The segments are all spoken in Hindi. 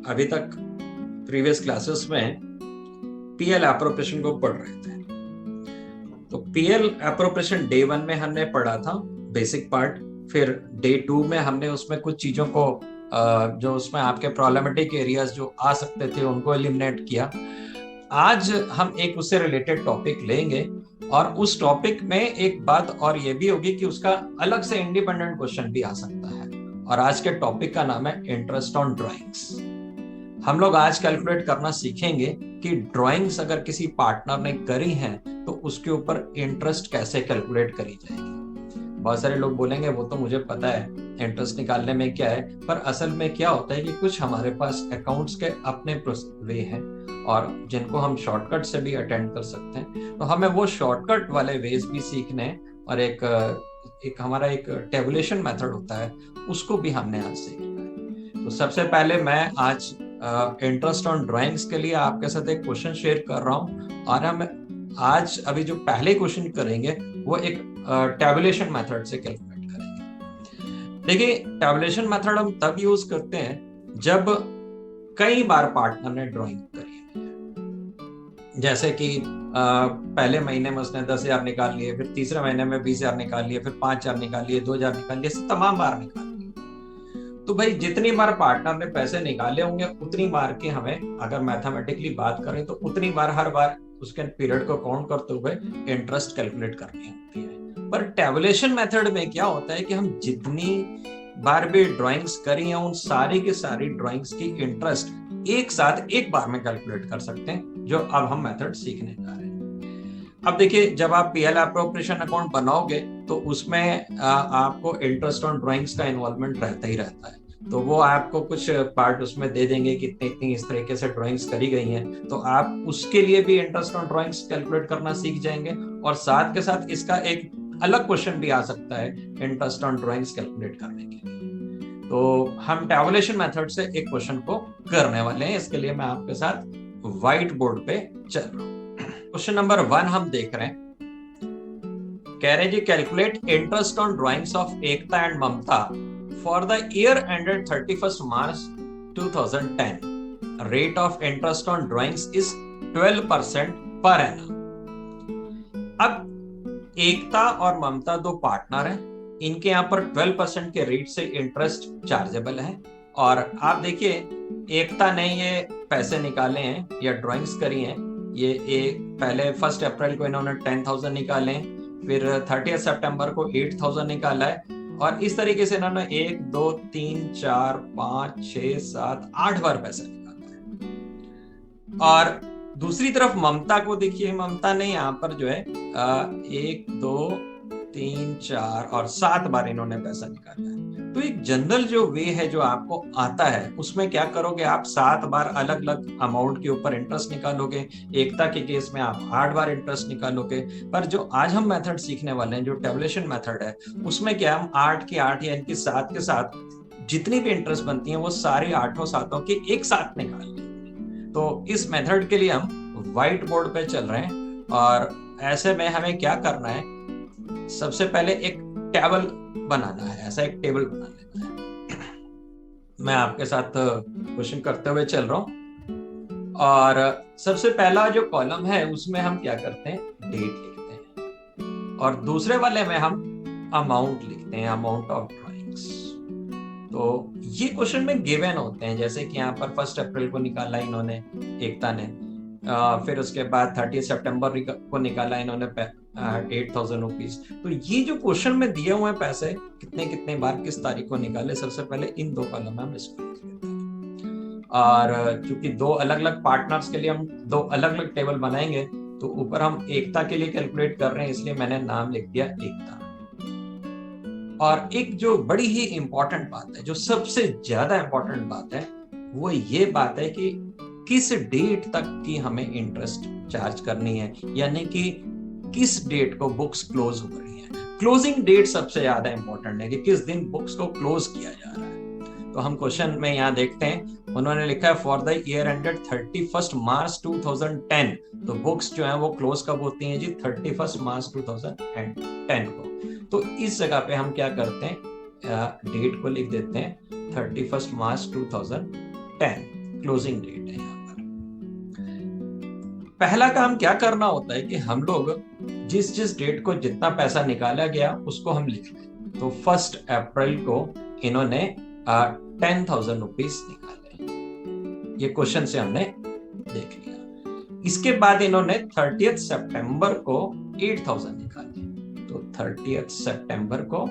अभी तक प्रीवियस क्लासेस में पीएल एप्रोप्रिएशन को पढ़ रहे थे। तो पीएल एप्रोप्रिएशन डे 1 में हमने पढ़ा था बेसिक पार्ट, फिर डे 2 में हमने उसमें कुछ चीजों को जो उसमें आपके प्रॉब्लमेटिक एरियाज जो आ सकते थे उनको एलिमिनेट किया। आज हम एक उससे रिलेटेड टॉपिक लेंगे और उस टॉपिक में एक बात और ये भी होगी कि उसका अलग से इंडिपेंडेंट क्वेश्चन भी आ सकता है। और आज के टॉपिक का नाम है इंटरेस्ट ऑन ड्राइंग्स। हम लोग आज कैलकुलेट करना सीखेंगे कि ड्राइंग्स अगर किसी पार्टनर ने करी हैं तो उसके ऊपर इंटरेस्ट कैसे कैलकुलेट करी जाएगी। बहुत सारे लोग बोलेंगे वो तो मुझे पता है इंटरेस्ट निकालने में क्या है, पर असल में क्या होता है कि कुछ हमारे पास अकाउंट्स के अपने वे हैं और जिनको हम शॉर्टकट से भी अटेंड कर सकते हैं। तो हमें वो शॉर्टकट वाले वेज भी सीखने हैं और एक हमारा एक टेबुलेशन मेथड होता है उसको भी हमने आज सीखना है। तो सबसे पहले मैं आज इंटरेस्ट ऑन ड्राइंग्स के लिए आपके साथ एक क्वेश्चन शेयर कर रहा हूँ और हम आज अभी जो पहले क्वेश्चन करेंगे वो एक टेबुलेशन मेथड से कैलकुलेट करेंगे। देखिए, टेबुलेशन मेथड हम तब यूज करते हैं जब कई बार पार्टनर ने ड्राइंग करी है। जैसे कि पहले महीने में उसने 10,000 निकाल लिए, फिर तीसरे महीने में 20,000 निकाल लिए, फिर 5,000 निकाल लिए, 2,000 निकाल लिए, तमाम बार निकाल लिए। तो भाई जितनी बार पार्टनर ने पैसे निकाले होंगे उतनी बार की हमें अगर मैथमेटिकली बात करें तो उतनी बार हर बार उसके पीरियड को काउंट करते हुए इंटरेस्ट कैलकुलेट करनी होती है। पर टेबुलेशन मेथड में क्या होता है कि हम जितनी बार भी ड्राइंग्स करी हैं उन सारी की सारी ड्राइंग्स की इंटरेस्ट एक साथ एक बार में कैलकुलेट कर सकते हैं, जो अब हम मेथड सीखने जा रहे हैं। अब देखिए, जब आप पीएल एप्रोप्रिएशन अकाउंट बनाओगे तो उसमें आपको इंटरेस्ट ऑन ड्राइंग्स का इन्वॉल्वमेंट रहता ही रहता है। तो वो आपको कुछ पार्ट उसमें दे देंगे कि इतनी इस तरीके से ड्राइंग्स करी गई हैं, तो आप उसके लिए भी इंटरेस्ट ऑन ड्राइंग्स कैलकुलेट करना सीख जाएंगे। और साथ के साथ इसका एक अलग क्वेश्चन भी आ सकता है इंटरेस्ट ऑन ड्राइंग्स कैलकुलेट करने के लिए। तो हम टेबुलेशन मेथड से एक क्वेश्चन को करने वाले हैं। इसके लिए मैं आपके साथ व्हाइट बोर्ड पे चल रहा हूँ। क्वेश्चन नंबर 1 हम देख रहे हैं। कह रहे जी, calculate interest on drawings of Ekta and Mamta for the year ended 31st March 2010. Rate of interest on drawings is 12% per annum. अब एकता और ममता दो पार्टनर हैं, इनके यहाँ पर 12% के रेट से इंटरेस्ट चार्जेबल है। और आप देखिए, एकता ने ये पैसे निकाले हैं या ड्राइंग्स करी हैं, ये पहले 1 अप्रैल को इन्होंने 10,000 निकाले हैं, फिर 30 सितंबर को 8,000 निकाला है और इस तरीके से इन्होंने 1 2 3 4 5 6 7 8 बार पैसा निकाला है। और दूसरी तरफ ममता को देखिए, ममता ने यहाँ पर जो है 1 2 3 4 और 7 बार इन्होंने पैसा निकाला है। तो एक जनरल जो वे है जो आपको आता है उसमें क्या करोगे, आप 7 बार अलग अलग अमाउंट के ऊपर इंटरेस्ट निकालोगे। एकता के केस में आप 8 बार इंटरेस्ट निकालोगे। पर जो आज हम मेथड सीखने वाले हैं, जो टेबुलेशन मेथड है, उसमें क्या हम 8 की 8 या इनकी 7 के साथ जितनी भी इंटरेस्ट बनती है वो सारी 8 7 के एक साथ निकाल लेंगे। तो इस मेथड के लिए हम व्हाइट बोर्ड पे चल रहे हैं और ऐसे में हमें क्या करना है, सबसे पहले एक टेबल बनाना है, ऐसा एक टेबल बना लेना है। मैं आपके साथ क्वेश्चन करते हुए चल रहा हूं और सबसे पहला जो कॉलम है उसमें हम क्या करते हैं, डेट लिखते हैं और दूसरे वाले में हम अमाउंट लिखते हैं, अमाउंट ऑफ ड्राइंग्स। तो ये क्वेश्चन में गिवन होते हैं, जैसे कि यहाँ पर 1 अप्रैल को निकाला इन्होंने एकता ने, फिर उसके बाद 30 सितंबर को निकाला इन्होंने 8,000 रुपीज। तो ये जो क्वेश्चन में दिए हुए पैसे कितने कितने बार किस तारीख को निकाले, सबसे पहले इन दो कॉलम में हम इसको लिख लेते हैं। और क्योंकि दो अलग अलग पार्टनर्स के लिए हम दो अलग अलग टेबल बनाएंगे, तो ऊपर हम एकता के लिए कैलकुलेट कर रहे हैं, इसलिए मैंने नाम लिख दिया एकता। और एक जो बड़ी ही इंपॉर्टेंट बात है, जो सबसे ज्यादा इंपॉर्टेंट बात है, वो ये बात है कि किस डेट तक की हमें इंटरेस्ट चार्ज करनी है, यानी कि किस डेट को बुक्स क्लोज हो रही है। क्लोजिंग डेट सबसे ज्यादा इंपॉर्टेंट है कि किस दिन बुक्स को क्लोज किया जा रहा है। तो हम क्वेश्चन में यहाँ देखते हैं, उन्होंने लिखा है फॉर द ईयर एंडेड 31 मार्च 2010। तो बुक्स जो है वो क्लोज कब होती हैं जी, 31 मार्च 2010 को। तो इस जगह पे हम क्या करते हैं, डेट को लिख देते हैं 31 मार्च 2010। क्लोजिंग डेट है यहाँ पर। पहला काम क्या करना होता है कि हम लोग जिस जिस डेट को जितना पैसा निकाला गया उसको हम लिख लें। तो 1 अप्रैल को इन्होंने 10,000 रुपीज निकाले, ये क्वेश्चन से हमने देख लिया। इसके बाद इन्होंने 30 सितंबर को 8,000 निकाले, तो 30 सितंबर को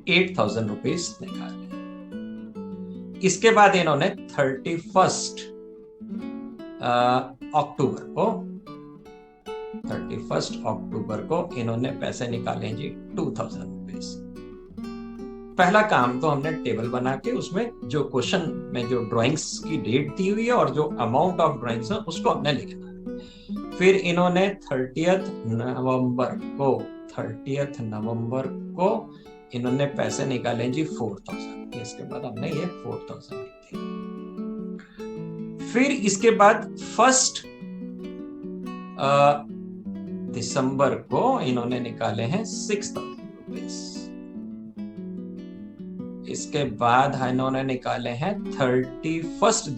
8,000 रुपीज निकाले। इसके बाद इन्होंने 31 अक्टूबर को इन्होंने पैसे निकाले जी 2,000 रुपीज। पहला काम तो हमने टेबल बना के उसमें जो क्वेश्चन में जो ड्राइंग्स की डेट दी हुई है और जो अमाउंट ऑफ ड्राइंग्स है उसको हमने लिखना है। फिर इन्होंने 30 नवंबर को इन्होंने पैसे निकाले जी 4,000। इसके बाद हमने ये 4,000 लिख दिया। फिर इसके बाद 1 दिसंबर को इन्होंने निकाले हैं 6,000 रुपीज। इसके बाद इन्होंने निकाले हैं 31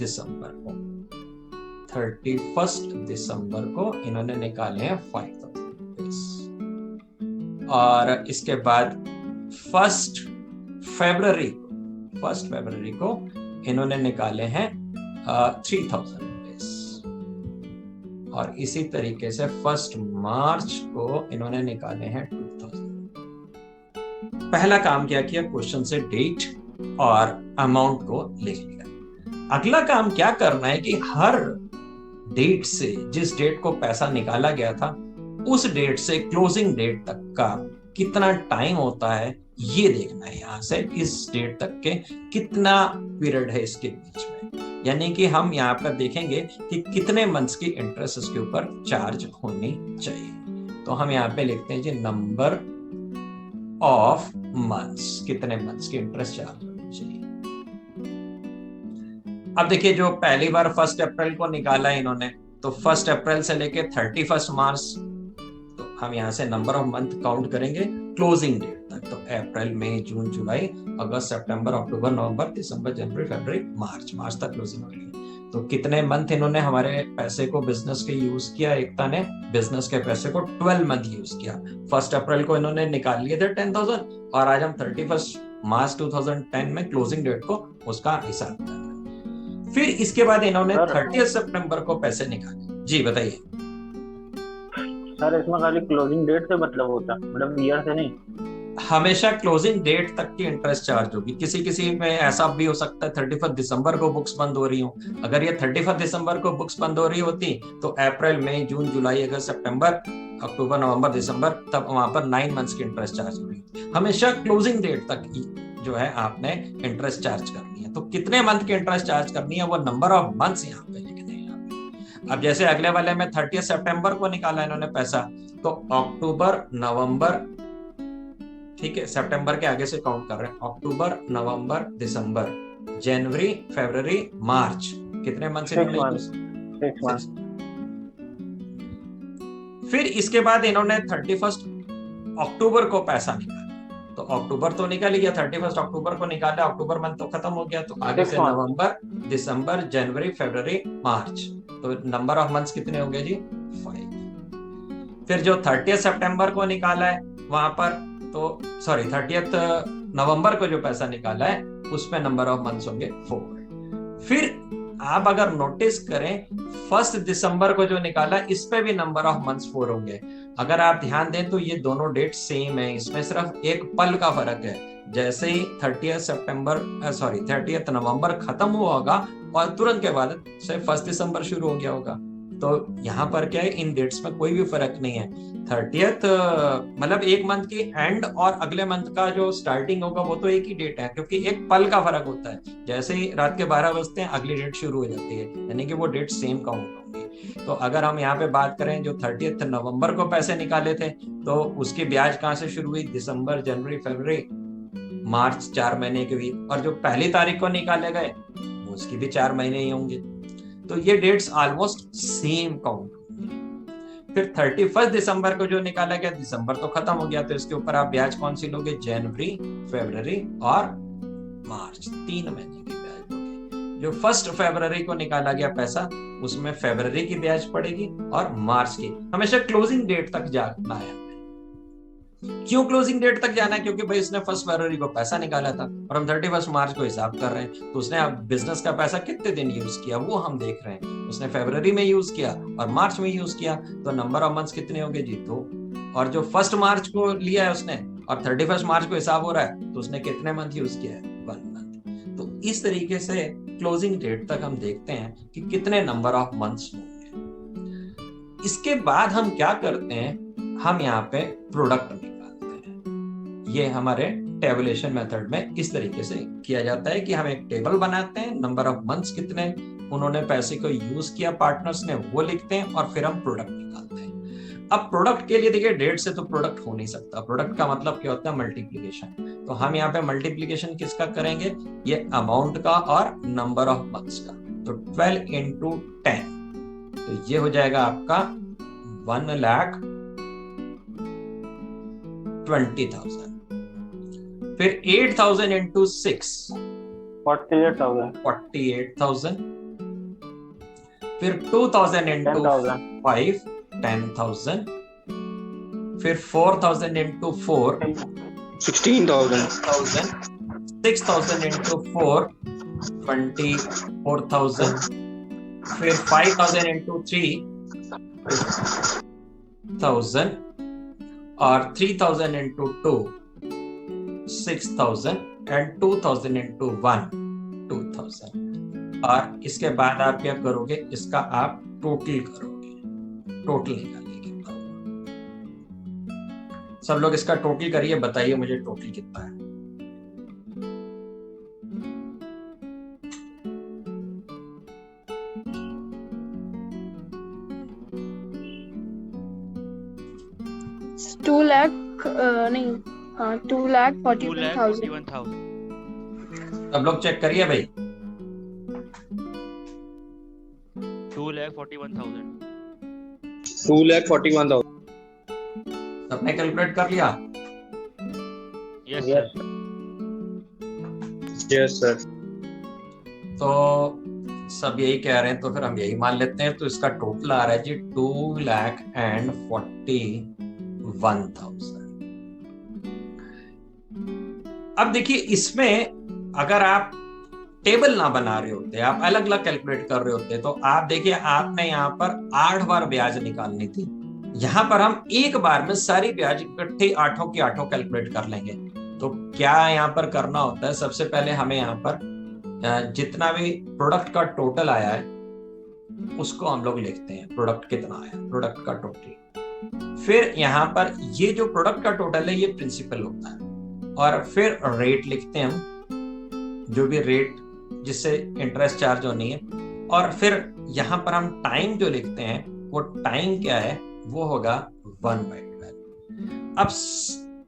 दिसंबर को इन्होंने निकाले हैं 5,000 रुपीज। और इसके बाद 1 फरवरी को इन्होंने निकाले हैं 3,000 रुपीज। और इसी तरीके से 1 मार्च को इन्होंने निकाले हैं 2,000। पहला काम क्या किया, क्वेश्चन से डेट और अमाउंट को लिख लिया। अगला काम क्या करना है कि हर डेट से, जिस डेट को पैसा निकाला गया था उस डेट से क्लोजिंग डेट तक का कितना टाइम होता है ये देखना है। यहां से इस डेट तक के कितना पीरियड है इसके बीच में, यानी कि हम यहाँ पर देखेंगे कि कितने मंथ्स की इंटरेस्ट इसके ऊपर चार्ज होनी चाहिए। तो हम यहाँ पे लिखते हैं जी नंबर ऑफ मंथ्स, कितने मंथ्स की इंटरेस्ट चार्ज होनी चाहिए। अब देखिए जो पहली बार 1 अप्रैल को निकाला इन्होंने, तो 1 अप्रैल से लेके 31 मार्च, तो हम यहाँ से नंबर ऑफ मंथ काउंट करेंगे क्लोजिंग डेट तक। तो अप्रैल, मई, जून, जुलाई, अगस्त, सितंबर, अक्टूबर, नवंबर, दिसंबर, जनवरी, फरवरी, मार्च तक क्लोजिंग होगी। तो कितने मंथ इन्होंने हमारे पैसे को बिजनेस के यूज किया, एकता ने बिजनेस के पैसे को 12 मंथ यूज किया। 1 अप्रैल को इन्होंने निकाल लिए थे 10,000 और आज हम 31 मार्च 2010 में क्लोजिंग डेट को उसका हिसाब कर रहे हैं। फिर इसके बाद इन्होंने 30 सितंबर को पैसे निकाले। जी बताइए सर, इसमें खाली क्लोजिंग डेट से मतलब होता है, मतलब ईयर से नहीं? हमेशा क्लोजिंग डेट तक की इंटरेस्ट चार्ज होगी। किसी में ऐसा भी हो सकता है 31 दिसंबर को बुक्स बंद हो रही हो। अगर ये 31 दिसंबर को बुक्स बंद हो रही होती तो अप्रैल, मई, जून, जुलाई, अगस्त, सितंबर, अक्टूबर, नवंबर, दिसंबर, तब वहां पर 9 मंथ्स की इंटरेस्ट चार्ज हो रही होती। हमेशा क्लोजिंग डेट तक की जो है आपने इंटरेस्ट चार्ज करनी है। तो कितने मंथ की इंटरेस्ट चार्ज करनी है वो नंबर ऑफ मंथ्स यहाँ पे लिखने हैं। अब जैसे अगले वाले में 30 सितंबर को निकाला इन्होंने पैसा, तो अक्टूबर, नवंबर, ठीक है, सितंबर के आगे से काउंट कर रहे हैं, अक्टूबर, नवंबर, दिसंबर, जनवरी, फरवरी, मार्च, कितने मंथ से फिर इसके बाद इन्होंने 31 अक्टूबर को पैसा निकाला। तो अक्टूबर तो निकाल गया, 31 अक्टूबर को निकाला, अक्टूबर मंथ तो खत्म हो गया। तो आगे से नवंबर, दिसंबर, जनवरी, फरवरी, मार्च, तो नंबर ऑफ मंथ्स कितने हो गए जी 5। फिर जो 30 सितंबर को निकाला है वहां पर, तो सॉरी 30 नवंबर को जो पैसा निकाला है उसमें नंबर ऑफ मंथ्स होंगे 4। फिर आप अगर नोटिस करें 1 दिसंबर को जो निकाला इस पे भी नंबर ऑफ मंथ्स 4 होंगे। अगर आप ध्यान दें तो ये दोनों डेट सेम है, इसमें सिर्फ एक पल का फर्क है। जैसे ही 30 नवंबर खत्म हुआ होगा और तुरंत के बाद से 1 दिसंबर शुरू हो गया होगा। तो यहाँ पर क्या है, इन डेट्स में कोई भी फर्क नहीं है। 30 मतलब एक मंथ की एंड और अगले मंथ का जो स्टार्टिंग होगा वो तो एक ही डेट है, क्योंकि एक पल का फर्क होता है। जैसे ही रात के 12 बजते हैं अगली डेट शुरू हो जाती है, यानी कि वो डेट सेम काउंट होंगी। तो अगर हम यहाँ पे बात करें जो 30 नवंबर को पैसे निकाले थे तो उसकी ब्याज कहाँ से शुरू हुई, दिसंबर, जनवरी, फरवरी, मार्च, 4 महीने के भी। और जो पहली तारीख को निकाले गए उसकी भी 4 महीने ही होंगे। तो ये डेट्स ऑलमोस्ट सेम काउंट होंगे। फिर 31 दिसंबर को जो निकाला गया, दिसंबर तो खत्म हो गया, तो इसके ऊपर आप ब्याज कौन सी लोगे, जनवरी, फरवरी और मार्च, 3 महीने की ब्याज लोगे। जो 1 फरवरी को निकाला गया पैसा उसमें फरवरी की ब्याज पड़ेगी और मार्च की। हमेशा क्लोजिंग डेट तक जाना है। क्यों क्लोजिंग डेट तक जाना है? क्योंकि भाई उसने 1 फरवरी को पैसा निकाला था और हम 31 मार्च को हिसाब कर रहे हैं, तो उसने अब बिजनेस का पैसा कितने दिन यूज किया वो हम देख रहे हैं। उसने फरवरी में यूज किया और मार्च में यूज किया, तो नंबर ऑफ मंथ्स कितने होंगे जी? 2। और जो 1 मार्च को लिया है उसने और 31 मार्च को हिसाब हो रहा है, तो उसने कितने मंथ यूज किया है? 1 मंथ। तो इस तरीके से क्लोजिंग डेट तक हम देखते हैं कि कितने नंबर ऑफ मंथ्स होंगे। इसके बाद हम क्या करते हैं, हम यहाँ पे प्रोडक्ट निकालते हैं। ये हमारे टेबुलेशन मेथड में इस तरीके से किया जाता है कि हम एक टेबल बनाते हैं, नंबर ऑफ मंथ्स कितने उन्होंने पैसे को यूज किया पार्टनर्स ने वो लिखते हैं और फिर हम प्रोडक्ट निकालते हैं। अब प्रोडक्ट के लिए देखिए डेट से तो प्रोडक्ट हो नहीं सकता। प्रोडक्ट का मतलब क्या होता है? मल्टीप्लीकेशन। तो हम यहाँ पे मल्टीप्लीकेशन किसका करेंगे? ये अमाउंट का और नंबर ऑफ मंथ्स का। तो 12 into 10, तो ये हो जाएगा आपका 1,20,000। फिर 8,000 into 6, 48,000। फिर 2,000 into 5, 10,000। फिर 4,000 into 4, 16,000। 6,000 into 4, 24,000। फिर 5,000 into 3, 1,000। और 3,000 into 2, 6,000। and 2,000 into 1, 2,000। और इसके बाद आप क्या करोगे? इसका आप टोटल करोगे, टोटल निकालिए कितना होगा। सब लोग इसका टोटल करिए, बताइए मुझे टोटल कितना है। नहीं, हाँ 2,41,000। सब लोग चेक करिए भाई। 2,41,000। 2,41,000। सबने कैलकुलेट कर लिया? Yes Yes, sir. Yes sir. तो सब यही कह रहे हैं तो फिर हम यही मान लेते हैं। तो इसका टोटल आ रहा है जी 2,41,000। अब देखिए इसमें अगर आप टेबल ना बना रहे होते, आप अलग अलग कैलकुलेट कर रहे होते, तो आप देखिए आपने यहाँ पर 8 बार ब्याज निकालनी थी। यहाँ पर हम एक बार में सारी ब्याज इकट्ठे 8 की 8 कैलकुलेट कर लेंगे। तो क्या यहाँ पर करना होता है? सबसे पहले हमें यहाँ पर जितना भी प्रोडक्ट का टोटल आया है उसको हम लोग लिखते हैं। प्रोडक्ट कितना आया, प्रोडक्ट का टोटल। फिर यहाँ पर ये जो प्रोडक्ट का टोटल है ये प्रिंसिपल होता है, और फिर रेट लिखते हैं हम, जो भी रेट जिससे इंटरेस्ट चार्ज होनी है। और फिर यहाँ पर हम टाइम जो लिखते हैं वो टाइम क्या है? वो होगा 1/12। अब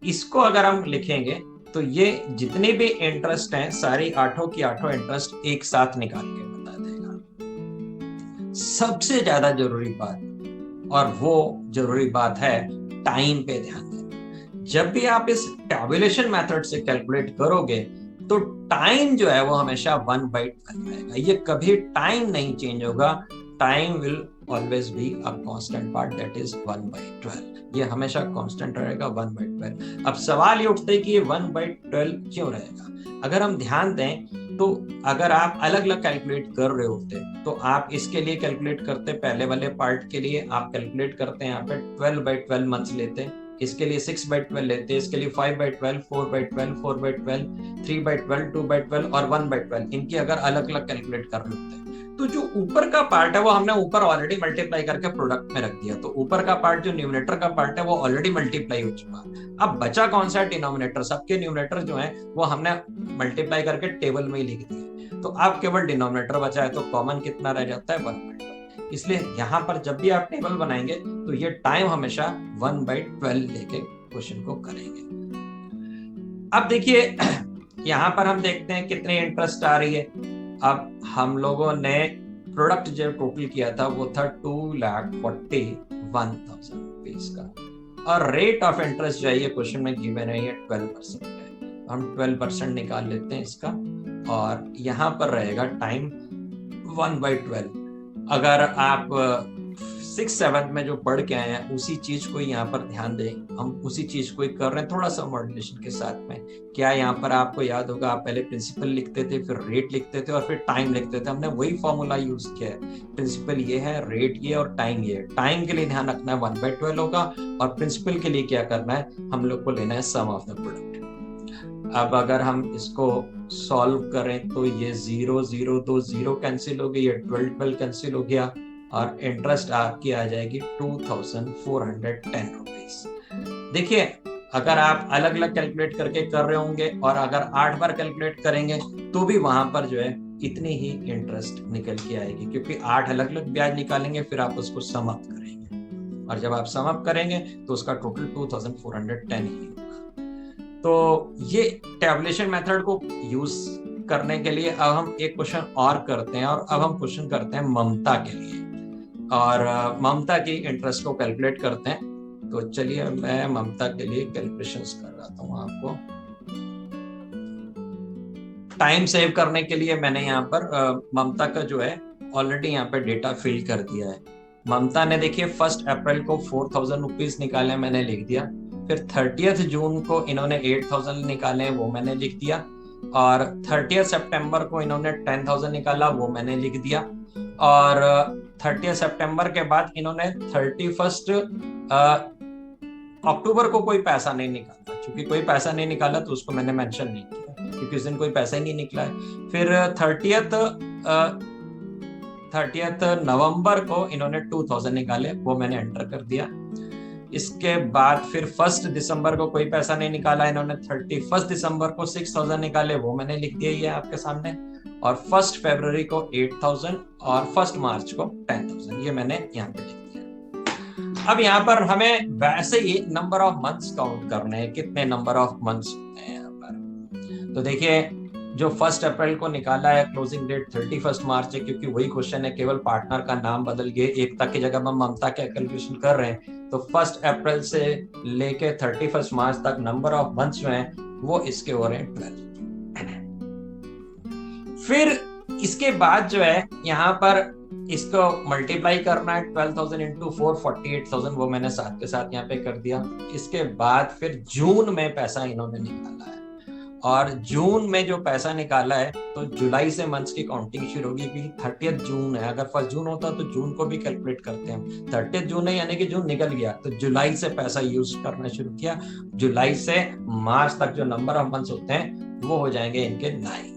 इसको अगर हम लिखेंगे तो ये जितने भी इंटरेस्ट हैं सारी 8 की 8 इंटरेस्ट एक साथ निकाल के बता देगा। सबसे ज्यादा जरूरी बात, और वो जरूरी बात है, टाइम पे ध्यान देना। जब भी आप इस टैबुलेशन मेथड से कैलकुलेट करोगे तो टाइम जो है वो हमेशा 1/12 रहेगा। ये कभी टाइम नहीं चेंज होगा। Time will always be a constant part, that is 1/12। ये हमेशा कांस्टेंट रहेगा 1/12। अब सवाल ये उठता है कि ये 1/12 क्यों रहेगा? अगर हम ध्यान दें तो अगर आप अलग अलग कैलकुलेट कर रहे होते तो आप इसके लिए कैलकुलेट करते, पहले वाले पार्ट के लिए आप कैलकुलेट करते हैं यहाँ पे 12/12 मंथ्स लेते, इसके लिए 6/12 लेते, इसके लिए 5/12, 4/12, 4/12, 3/12, 2/12 और 1/12, इनकी अगर अलग अलग कैलकुलेट कर रहे होते तो जो ऊपर का पार्ट है वो हमने ऊपर ऑलरेडी मल्टीप्लाई करके प्रोडक्ट में रख दिया। तो ऊपर का पार्ट जो न्यूमरेटर का पार्ट है वो ऑलरेडी मल्टीप्लाई हो चुका। अब बचा कौन सा? डिनोमिनेटर। सबके न्यूमरेटर जो है वो हमने मल्टीप्लाई करके टेबल में ही लिख दिए। तो अब केवल डिनोमिनेटर बचा है, तो कॉमन कितना रह जाता है? 1/12। इसलिए यहाँ पर जब भी आप टेबल बनाएंगे तो ये टाइम हमेशा 1/12 लेके क्वेश्चन को करेंगे। अब देखिए यहाँ पर हम देखते हैं कितनी इंटरेस्ट आ रही है। अब हम लोगों ने प्रोडक्ट जो टोटल किया था वो था 2,41,000 रुपीज का, और रेट ऑफ इंटरेस्ट जो है ये क्वेश्चन में गिवन है, ये 12% है। हम 12% निकाल लेते हैं इसका, और यहाँ पर रहेगा टाइम 1/12। अगर आप 6-7 में जो पढ़ के आए हैं उसी चीज को यहाँ पर ध्यान दें, हम उसी चीज को ही कर रहे हैं थोड़ा सा मॉड्यूलेशन के साथ में। क्या यहाँ पर आपको याद होगा, आप पहले प्रिंसिपल लिखते थे, फिर रेट लिखते थे और फिर टाइम लिखते थे। हमने वही फॉर्मूला यूज किया है, प्रिंसिपल ये है, रेट ये और टाइम ये है। टाइम के लिए ध्यान रखना है 1/12 होगा, और प्रिंसिपल के लिए क्या करना है, हम लोग को लेना है सम ऑफ द प्रोडक्ट। अब अगर हम इसको सॉल्व करें तो ये 0 0 तो 0 कैंसिल हो गई, ये 12 कैंसिल हो गया, और इंटरेस्ट आपकी आ जाएगी 2410 रुपीज। देखिए, अगर आप अलग अलग कैलकुलेट करके कर रहे होंगे और अगर 8 बार कैलकुलेट करेंगे तो भी वहां पर जो है इतनी ही इंटरेस्ट निकल के आएगी, क्योंकि 8 अलग अलग ब्याज निकालेंगे, फिर आप उसको सम अप करेंगे, और जब आप सम अप करेंगे तो उसका टोटल 2410 ही होगा। तो ये टैबुलेशन मेथड को यूज करने के लिए अब हम एक क्वेश्चन और करते हैं, और अब हम क्वेश्चन करते हैं ममता के लिए, और ममता की इंटरेस्ट को कैलकुलेट करते हैं। तो चलिए मैं ममता के लिए कैलकुलेशंस कर रहा हूँ आपको। टाइम सेव करने के लिए मैंने यहाँ पर ममता का जो है ऑलरेडी यहाँ पे डेटा फिल कर दिया है। ममता ने देखिए 1 अप्रैल को 4000 रुपीज निकाले, मैंने लिख दिया। फिर 30 जून को इन्होंने 8000 निकाले, वो मैंने लिख दिया। और 30 सितंबर को इन्होंने 10,000 निकाला, वो मैंने लिख दिया। और 30 सितंबर के बाद इन्होंने 31 अक्टूबर को कोई पैसा नहीं निकाला। चूंकि कोई पैसा नहीं निकाला तो उसको मैंने मेंशन नहीं किया, क्योंकि उस दिन कोई पैसा ही नहीं निकला है। फिर 30 नवंबर को इन्होंने 2000 निकाले, वो मैंने एंटर कर दिया। इसके बाद फिर 1 दिसंबर को कोई पैसा नहीं निकाला, इन्होंने 31 दिसंबर को 6000 निकाले, वो मैंने लिख दिया ये आपके सामने। और 1 फरवरी को 8000 और 1 मार्च को 10,000, ये मैंने यहाँ पे लिख दिया। अब यहाँ पर हमें वैसे ही नंबर ऑफ मंथ्स काउंट करने हैं, कितने नंबर ऑफ मंथ्स होते हैं यहाँ पर। तो देखिए, जो 1 अप्रैल को निकाला है, क्लोजिंग डेट 31 मार्च है, क्योंकि वही क्वेश्चन है, केवल पार्टनर का नाम बदल गए, एकता की जगह हम ममता का कैलकुलेशन कर रहे हैं। तो 1 अप्रैल से लेके 31 मार्च तक नंबर ऑफ मंथ्स जो हैं वो इसके हो रहे हैं 12। फिर इसके बाद जो है यहाँ पर इसको मल्टीप्लाई करना है, 12,000 इंटू 4 48,000, वो मैंने साथ के साथ यहाँ पे कर दिया। इसके बाद फिर जून में पैसा इन्होंने निकाला है, और जून में जो पैसा निकाला है तो जुलाई से मंथ्स की काउंटिंग शुरू होगी, क्योंकि 30 जून है। अगर 1 जून होता तो जून को भी कैलकुलेट करते हैं हम। 30 जून है यानी कि जून निकल गया, तो जुलाई से पैसा यूज करना शुरू किया। जुलाई से मार्च तक जो नंबर ऑफ मंथ्स होते हैं वो हो जाएंगे इनके 9।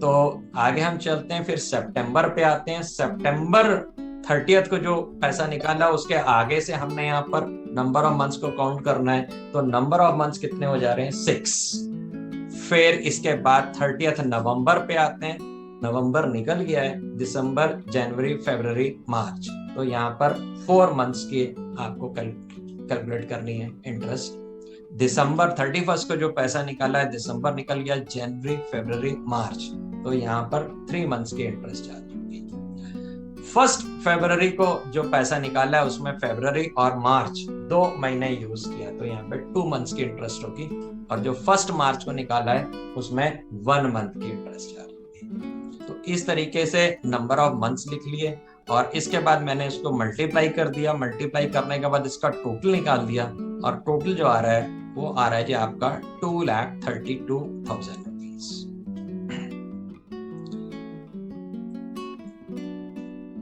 तो आगे हम चलते हैं, फिर सितंबर पे आते हैं। सितंबर 30 को जो पैसा निकाला उसके आगे से हमने यहाँ पर नंबर ऑफ मंथ्स को काउंट करना है। तो नंबर ऑफ मंथ्स कितने हो जा रहे हैं? 6। फिर इसके बाद 30 नवंबर पे आते हैं, नवंबर निकल गया है। दिसंबर, जनवरी, फरवरी, मार्च, तो यहाँ पर 4 मंथ्स की आपको कैलकुलेट करनी है इंटरेस्ट। दिसंबर 31 को जो पैसा निकाला है, दिसंबर निकल गया, जनवरी, फरवरी, मार्च, तो यहाँ पर 3 मंथ्स की इंटरेस्ट आ जाएगी। 1 फरवरी को जो पैसा निकाला है उसमें फरवरी और मार्च 2 महीने यूज किया, तो यहाँ पे 2 मंथ्स की इंटरेस्ट होगी। और जो 1 मार्च को निकाला है उसमें 1 मंथ की इंटरेस्ट आ जाएगी। तो इस तरीके से नंबर ऑफ मंथ्स लिख लिए, और इसके बाद मैंने इसको मल्टीप्लाई कर दिया। मल्टीप्लाई करने के बाद इसका टोटल निकाल दिया, और टोटल जो आ रहा है वो आ रहा है जी आपका 2,32,000 रुपीज।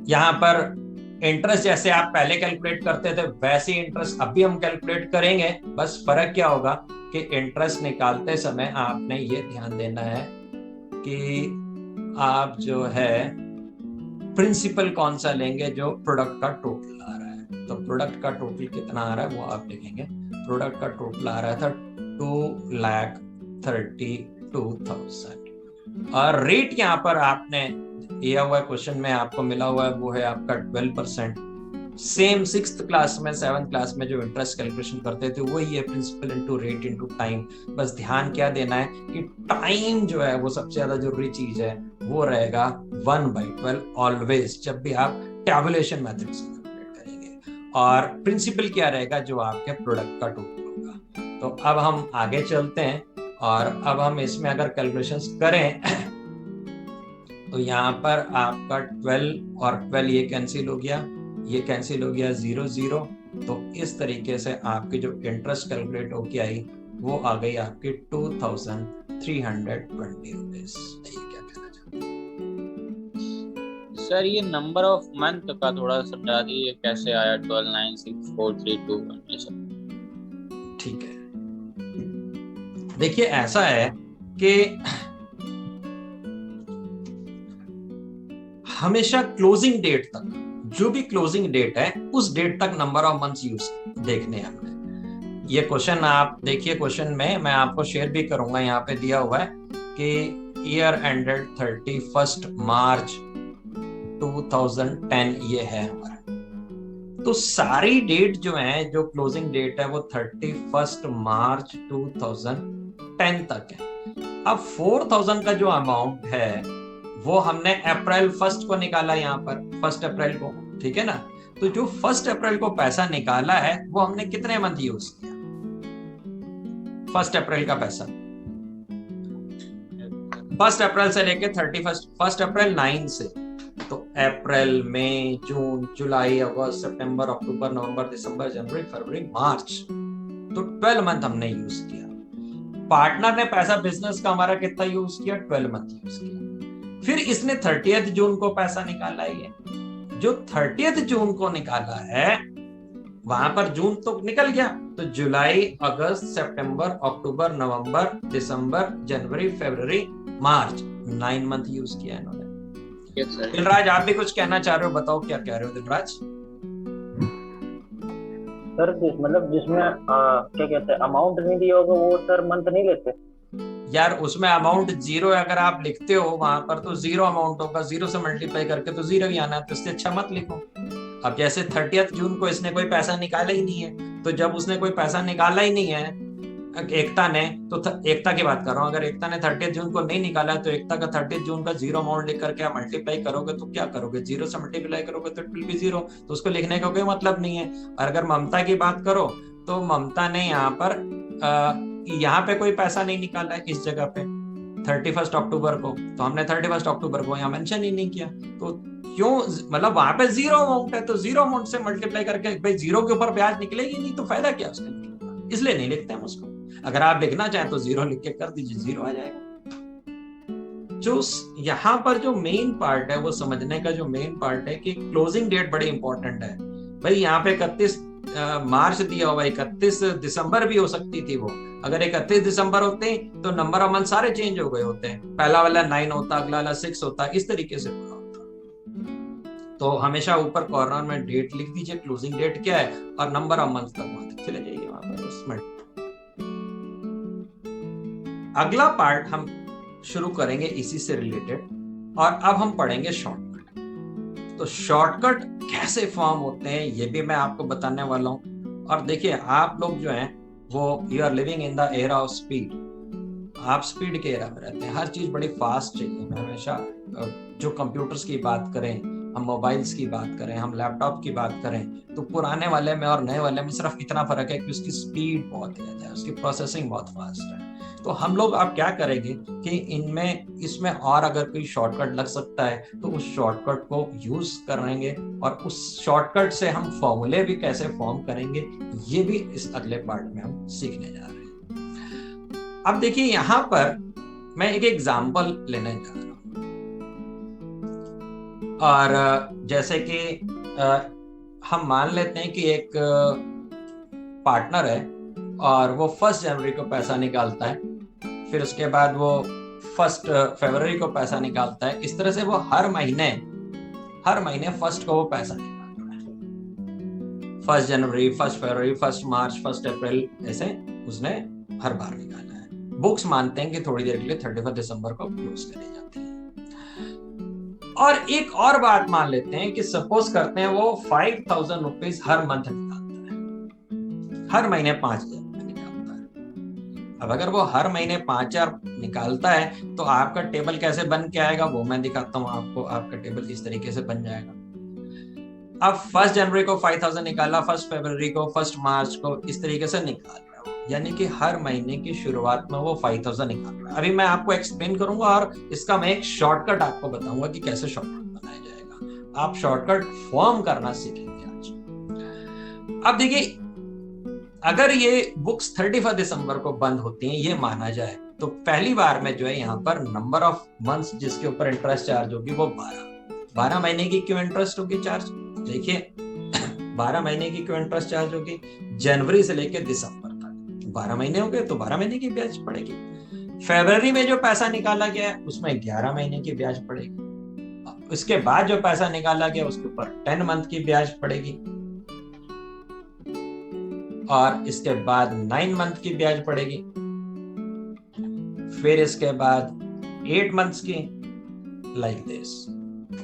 यहाँ पर इंटरेस्ट जैसे आप पहले कैलकुलेट करते थे वैसे ही इंटरेस्ट अभी हम कैलकुलेट करेंगे। बस फर्क क्या होगा कि इंटरेस्ट निकालते समय आपने ये ध्यान देना है कि आप जो है प्रिंसिपल कौन सा लेंगे जो प्रोडक्ट का टोटल आ रहा है। तो प्रोडक्ट का टोटल कितना आ रहा है वो आप लिखेंगे। प्रोडक्ट का टोटल आ रहा था 2,32,000, और रेट यहाँ पर आपने दिया हुआ क्वेश्चन में आपको मिला हुआ है वो है आपका 12%। सेम 6th क्लास में 7th क्लास में जो इंटरेस्ट कैलकुलेशन करते थे वही है, principal into rate into time. बस ध्यान क्या देना है कि टाइम जो है वो सबसे ज्यादा जरूरी चीज है, वो रहेगा 1/12 ऑलवेज, जब भी आप टैबुलेशन मेथड से कैलकुलेट करेंगे। और प्रिंसिपल क्या रहेगा? जो आपके प्रोडक्ट का टोटल होगा। तो अब हम आगे चलते हैं, और अब हम इसमें अगर कैलकुलेशंस करें तो यहाँ पर आपका 12 और 12 ये कैंसिल हो गया, ये कैंसिल हो गया, 0 0। तो इस तरीके से आपकी जो इंटरेस्ट कैलकुलेट होके आई वो आ गई आपकी 2320 रुपीज। क्या कहना चाहते हैं सर? ये नंबर ऑफ मंथ का थोड़ा समझा दीजिए, कैसे आया 12,964,321 सब? ठीक है, देखिए ऐसा है कि हमेशा क्लोजिंग डेट तक, जो भी क्लोजिंग डेट है उस डेट तक नंबर ऑफ मंथ्स यूज देखने हैं हमने। ये क्वेश्चन आप देखिए, क्वेश्चन में मैं आपको शेयर भी करूंगा, यहाँ पे दिया हुआ है कि ईयर एंडेड 31 मार्च 2010 ये है हमारा। तो सारी डेट जो है, जो क्लोजिंग डेट है वो 31 मार्च 2010 तक है। अब 4000 का जो अमाउंट है वो हमने अप्रैल 1 को निकाला, यहाँ पर 1 अप्रैल को, ठीक है ना। तो जो 1 अप्रैल को पैसा निकाला है वो हमने कितने मंथ यूज किया? 1 अप्रैल का पैसा 1 अप्रैल से लेके 1 अप्रैल 9 से, तो अप्रैल, मई, जून, जुलाई, अगस्त, सितंबर, अक्टूबर, नवंबर, दिसंबर, जनवरी, फरवरी, मार्च, तो 12 मंथ हमने यूज किया। पार्टनर ने पैसा बिजनेस का हमारा कितना यूज किया? 12 मंथ यूज किया। फिर इसने 30 जून को पैसा निकाला है। जो 30 जून को निकाला है वहां पर जून तो निकल गया, तो जुलाई, अगस्त, सितंबर, अक्टूबर, नवंबर, दिसंबर, जनवरी, फरवरी, मार्च, 9 मंथ यूज किया इन्होंने। दिलराज, आप भी कुछ कहना चाह रहे हो? बताओ क्या कह रहे हो दिलराज? सर मतलब जिसमें क्या कहते हैं अमाउंट नहीं दिया होगा वो सर मंथ नहीं लेते यार? उसमें अमाउंट 0 अगर आप लिखते हो वहां पर तो 0 अमाउंट होगा, 0 से मल्टीप्लाई करके तो 0 ही आना है, तो इससे अच्छा मत लिखो। अब जैसे 30 जून को इसने कोई पैसा निकाला ही नहीं है, तो जब उसने कोई पैसा निकाला ही नहीं है एकता ने, तो एकता की बात कर रहा हूँ, अगर एकता ने 30 जून को नहीं निकाला है तो एकता का 30 जून का 0 अमाउंट लिख करके आप मल्टीप्लाई करोगे तो क्या करोगे? 0 से मल्टीप्लाई करोगे तो इट विल बी 0, तो उसको लिखने का कोई मतलब नहीं है। और अगर ममता की बात करो तो ममता ने यहाँ पे कोई पैसा नहीं निकाला है इस जगह पे 31 अक्टूबर को, तो हमने 31 अक्टूबर को यहाँ मेंशन ही नहीं किया। तो क्यों? मतलब वहां पे 0 अमाउंट है, तो 0 अमाउंट से मल्टीप्लाई करके भाई 0 के ऊपर ब्याज निकलेगी नहीं, तो फायदा क्या उसका निकलेगा? इसलिए नहीं लिखते हम उसको। अगर आप लिखना चाहें तो 0 लिख के कर दीजिए, 0 आ जाएगा। जो यहाँ पर जो मेन पार्ट है वो समझने का, जो मेन पार्ट है कि क्लोजिंग डेट बड़ी इंपॉर्टेंट है भाई। यहाँ पे 31 मार्च दिया हुआ, 31 दिसंबर भी हो सकती थी वो। अगर 31 दिसंबर होते तो नंबर ऑफ मंथ सारे चेंज हो गए होते हैं, पहला वाला 9 होता, अगला वाला 6 होता, इस तरीके से पूरा होता। तो हमेशा ऊपर कॉर्नर में डेट लिख दीजिए, क्लोजिंग डेट क्या है, और नंबर ऑफ मंथ तक वहां तक चले जाइए वहां पर उसमें। अगला पार्ट हम शुरू करेंगे इसी से रिलेटेड, और अब हम पढ़ेंगे शॉर्टकट। तो शॉर्टकट कैसे फॉर्म होते हैं ये भी मैं आपको बताने वाला हूं। और देखिए, आप लोग जो हैं वो you are living in the era of speed. आप स्पीड के एरा में रहते हैं, हर चीज बड़ी फास्ट चाहिए। मैं हमेशा जो कंप्यूटर्स की बात करें, हम मोबाइल्स की बात करें, हम लैपटॉप की बात करें, तो पुराने वाले में और नए वाले में सिर्फ इतना फर्क है कि उसकी स्पीड बहुत ज्यादा है, उसकी प्रोसेसिंग बहुत फास्ट है। तो हम लोग आप क्या करेंगे कि इसमें और अगर कोई शॉर्टकट लग सकता है तो उस शॉर्टकट को यूज करेंगे, और उस शॉर्टकट से हम फॉर्मूले भी कैसे फॉर्म करेंगे ये भी इस अगले पार्ट में हम सीखने जा रहे हैं। अब देखिए, यहाँ पर मैं एक एग्जाम्पल लेने जा रहा हूं, और जैसे कि हम मान लेते हैं कि एक पार्टनर है और वो 1 जनवरी को पैसा निकालता है, फिर उसके बाद वो 1 फरवरी को पैसा निकालता है। इस तरह से वो हर महीने 1 को वो पैसा निकालता है। 1 जनवरी, 1 फरवरी, 1 मार्च, 1 अप्रैल, ऐसे उसने हर बार निकाला है। बुक्स मानते हैं कि थोड़ी देर के लिए 31 दिसंबर को क्लोज करी जाती है। और एक और बात मान लेते हैं कि सपोज करते हैं वो 5000 रुपीज हर मंथ निकालता है, हर महीने 5000 निकालता है। अब अगर वो हर महीने 5000 निकालता है तो आपका टेबल कैसे बन के आएगा वो मैं दिखाता हूं आपको। आपका टेबल इस तरीके से बन जाएगा। अब 1 जनवरी को 5000 निकाला, 1 फरवरी को, 1 मार्च को, इस तरीके से निकाल रहा हूं। यानी कि हर महीने की शुरुआत में वो 5000 निकाल रहा है। अभी मैं आपको एक्सप्लेन करूंगा और इसका मैं एक शॉर्टकट आपको बताऊंगा कि कैसे शॉर्टकट बनाया जाएगा। आप शॉर्टकट फॉर्म करना सीखेंगे आज। अब देखिए, अगर ये बुक्स 31 दिसंबर को बंद होती हैं, ये माना जाए, तो पहली बार में जो है यहाँ पर नंबर ऑफ मंथ्स जिसके ऊपर इंटरेस्ट चार्ज होगी वो 12 महीने की क्यों इंटरेस्ट होगी चार्ज? देखिए 12 महीने की क्यों इंटरेस्ट चार्ज होगी? जनवरी से लेकर दिसंबर तक 12 महीने हो गए तो 12 महीने की ब्याज पड़ेगी। फरवरी में जो पैसा निकाला गया है उसमें 11 महीने की ब्याज पड़ेगी। उसके बाद जो पैसा निकाला गया उसके ऊपर 10 मंथ की ब्याज पड़ेगी, और इसके बाद 9 मंथ की ब्याज पड़ेगी, फिर इसके बाद 8 मंथ्स की, लाइक दिस।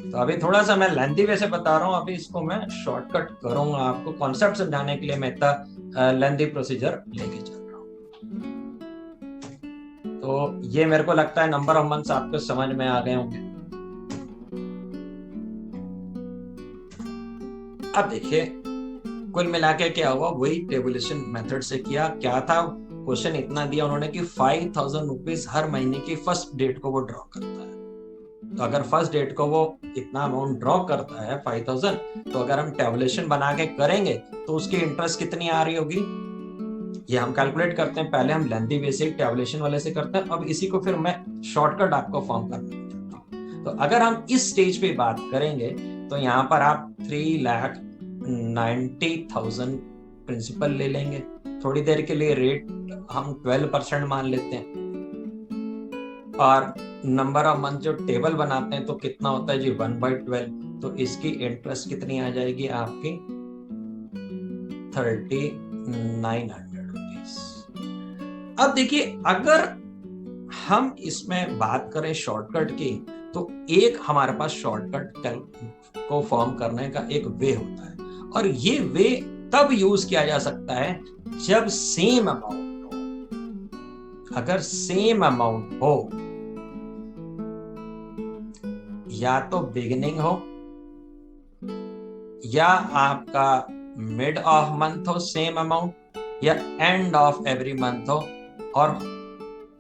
तो अभी थोड़ा सा मैं लेंथी वे से बता रहा हूं, अभी इसको मैं शॉर्टकट करूंगा आपको कॉन्सेप्ट समझाने के लिए। मैं इतना लेंथी प्रोसीजर लेके चल रहा हूं। तो ये मेरे को लगता है नंबर ऑफ मंथ्स आपको समझ में आ गए होंगे। अब देखिए कुल मिला के क्या हुआ, वही टेबुलेशन मेथड से किया। क्या था क्वेश्चन, इतना दिया उन्होंने कि 5000 रुपीज हर महीने की फर्स्ट डेट को वो ड्रॉ करता है। तो अगर फर्स्ट डेट को वो इतना अमाउंट ड्रॉ करता है 5000, तो अगर हम टेबुलेशन बना के करेंगे तो उसकी इंटरेस्ट कितनी आ रही होगी, ये हम कैलकुलेट करते हैं। पहले हम लेंथी बेसिक टेबुलेशन वाले से करते हैं, अब इसी को फिर मैं शॉर्टकट आपको फॉर्म करना चाहता हूँ। तो अगर हम इस स्टेज पे बात करेंगे तो यहाँ पर आप 3,90,000 प्रिंसिपल ले लेंगे। थोड़ी देर के लिए रेट हम 12% मान लेते हैं, और नंबर ऑफ मंथ जो टेबल बनाते हैं तो कितना होता है जी 1/12। तो इसकी इंटरेस्ट कितनी आ जाएगी आपकी 3900 रुपीज। अब देखिए अगर हम इसमें बात करें शॉर्टकट की, तो एक हमारे पास शॉर्टकट को फॉर्म करने का एक वे होता है, और ये वे तब यूज किया जा सकता है जब सेम अमाउंट हो। अगर सेम अमाउंट हो, या तो बिगिनिंग हो या आपका मिड ऑफ मंथ हो सेम अमाउंट, या एंड ऑफ एवरी मंथ हो, और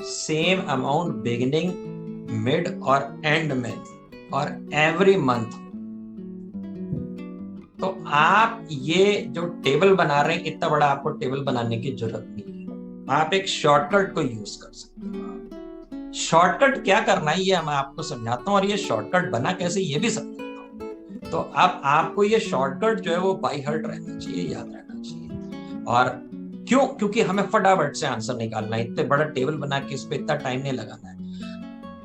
सेम अमाउंट बिगिनिंग, मिड और एंड में और एवरी मंथ। तो आप ये जो टेबल बना रहे हैं, इतना बड़ा आपको टेबल बनाने की जरूरत नहीं है, आप एक शॉर्टकट को यूज कर सकते हो। शॉर्टकट क्या करना है ये मैं आपको समझाता हूँ, और ये शॉर्टकट बना कैसे ये भी समझाता हूँ। तो अब आपको ये शॉर्टकट जो है वो बाय हार्ट रहना चाहिए, याद रहना चाहिए। और क्यों? क्योंकि हमें फटाफट से आंसर निकालना है, इतने बड़ा टेबल बना के इस पे इतना टाइम नहीं लगाना है।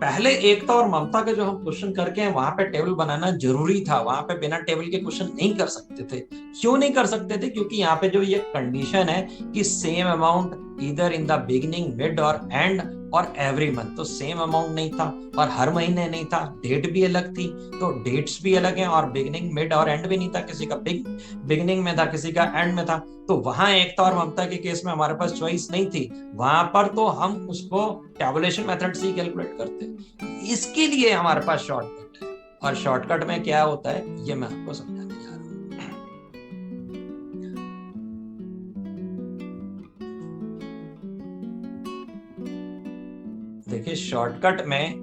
पहले एकता और ममता के जो हम क्वेश्चन करके हैं वहां पे टेबल बनाना जरूरी था, वहां पे बिना टेबल के क्वेश्चन नहीं कर सकते थे। क्यों नहीं कर सकते थे? क्योंकि यहाँ पे जो ये कंडीशन है कि same amount either in the beginning, mid और एंड और एवरी मंथ, तो सेम अमाउंट नहीं था और हर महीने नहीं था, डेट भी अलग थी, तो डेट्स भी अलग हैं, और बिगिनिंग, मिड और एंड भी नहीं था, किसी का बिगिनिंग में था, किसी का एंड में था। तो वहां एकता और ममता के केस में हमारे पास चॉइस नहीं थी, वहां पर तो हम उसको टैबुलेशन मेथड से ही कैलकुलेट करते। इसके लिए हमारे पास शॉर्टकट है, और शॉर्टकट में क्या होता है ये मैं आपको समझाने जा रहा हूं। देखिए शॉर्टकट में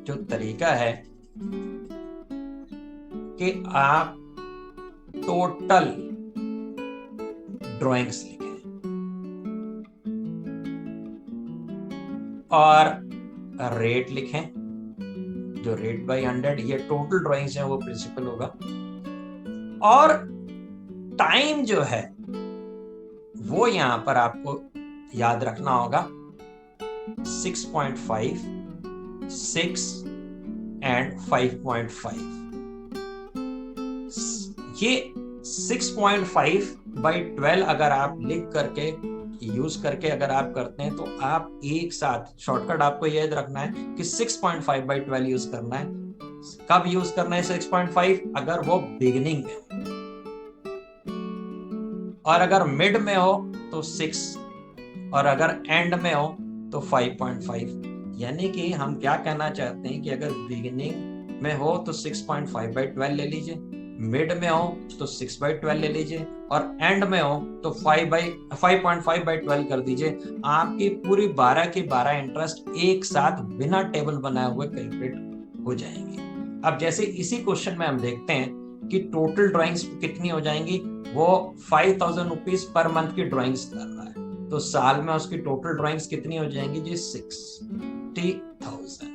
जो तरीका है कि आप टोटल ड्राइंग्स लिखें और रेट लिखें, जो रेट बाय 100 ये टोटल ड्राइंग्स है वो प्रिंसिपल होगा, और टाइम जो है वो यहां पर आपको याद रखना होगा 6.5, 6 एंड 5.5। ये 6.5/12 अगर आप लिख करके यूज करके अगर आप करते हैं तो आप एक साथ शॉर्टकट आपको याद रखना है कि 6.5/12 यूज करना है। कब यूज करना है 6.5? अगर वो बिगिनिंग में, और अगर मिड में हो तो 6, और अगर एंड में हो तो 5.5। यानी कि हम क्या कहना चाहते हैं कि अगर बिगिनिंग में हो तो 6.5/12 ले लीजिए, मिड में हो तो 6/12 ले लीजिए, और एंड में हो तो 5.5/12 कर दीजिए। आपकी पूरी 12 की 12 इंटरेस्ट एक साथ बिना टेबल बनाए हुए कैलकुलेट हो जाएंगे। अब जैसे इसी क्वेश्चन में हम देखते हैं कि टोटल ड्राइंग्स कितनी हो जाएंगी, वो 5,000 रुपीज पर मंथ की ड्राइंग्स कर रहा है, तो साल में उसकी टोटल ड्राइंग्स कितनी हो जाएंगी जी, 60,000।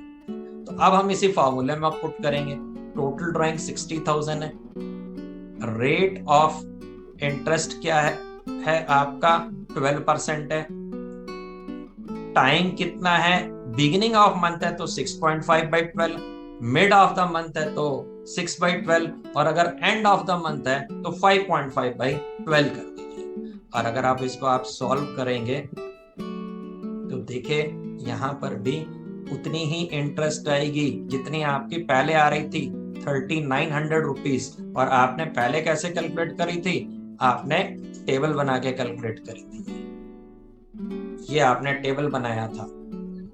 तो अब हम इसी फॉर्मूले में पुट करेंगे, टोटल ड्राइंग 60,000 है, रेट ऑफ इंटरेस्ट क्या है आपका 12% है, टाइम कितना है, बिगिनिंग ऑफ मंथ है तो 6.5/12, मिड ऑफ द मंथ है तो 6/12, और अगर एंड ऑफ द मंथ है तो 5.5/12 कर दीजिए। और अगर आप इसको आप सॉल्व करेंगे तो देखिए यहाँ पर भी उतनी ही इंटरेस्ट आएगी जितनी आपकी पहले आ रही थी, 3,900 रुपीज। और आपने पहले कैसे कैलकुलेट करी थी, आपने टेबल बना के कैलकुलेट करी थी, ये आपने टेबल बनाया था।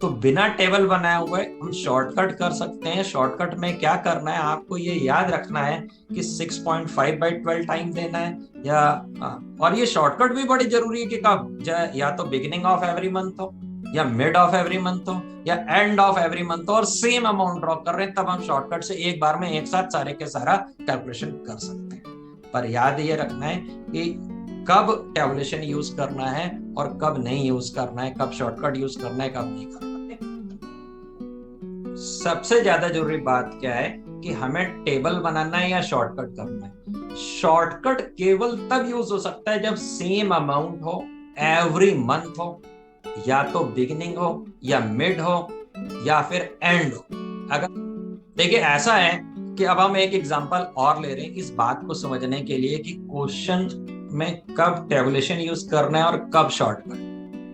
तो बिना टेबल बनाए हुए हम शॉर्टकट कर सकते हैं। शॉर्टकट में क्या करना है, आपको ये याद रखना है कि 6.5/12 टाइम देना है, या और ये शॉर्टकट भी बड़ी जरूरी है कि कब, या तो बिगिनिंग ऑफ एवरी मंथ हो, या मिड ऑफ एवरी मंथ हो, या एंड ऑफ एवरी मंथ हो, और सेम अमाउंट ड्रॉ कर रहे हैं, तब हम शॉर्टकट से एक बार में एक साथ सारे के सारा कैलकुलेशन कर सकते हैं। पर याद ये रखना है कि कब टेबुलेशन यूज करना है और कब नहीं यूज करना है, कब शॉर्टकट यूज करना है, कब नहीं करना है। सबसे ज्यादा जरूरी बात क्या है कि हमें टेबल बनाना है या शॉर्टकट करना है। शॉर्टकट केवल तब यूज हो सकता है जब सेम अमाउंट हो, एवरी मंथ हो, या तो बिगिनिंग हो, या मिड हो, या फिर एंड हो। अगर देखिए ऐसा है कि अब हम एक एग्जांपल और ले रहे हैं इस बात को समझने के लिए कि क्वेश्चन में कब टेबुलेशन यूज करना है और कब शॉर्टकट।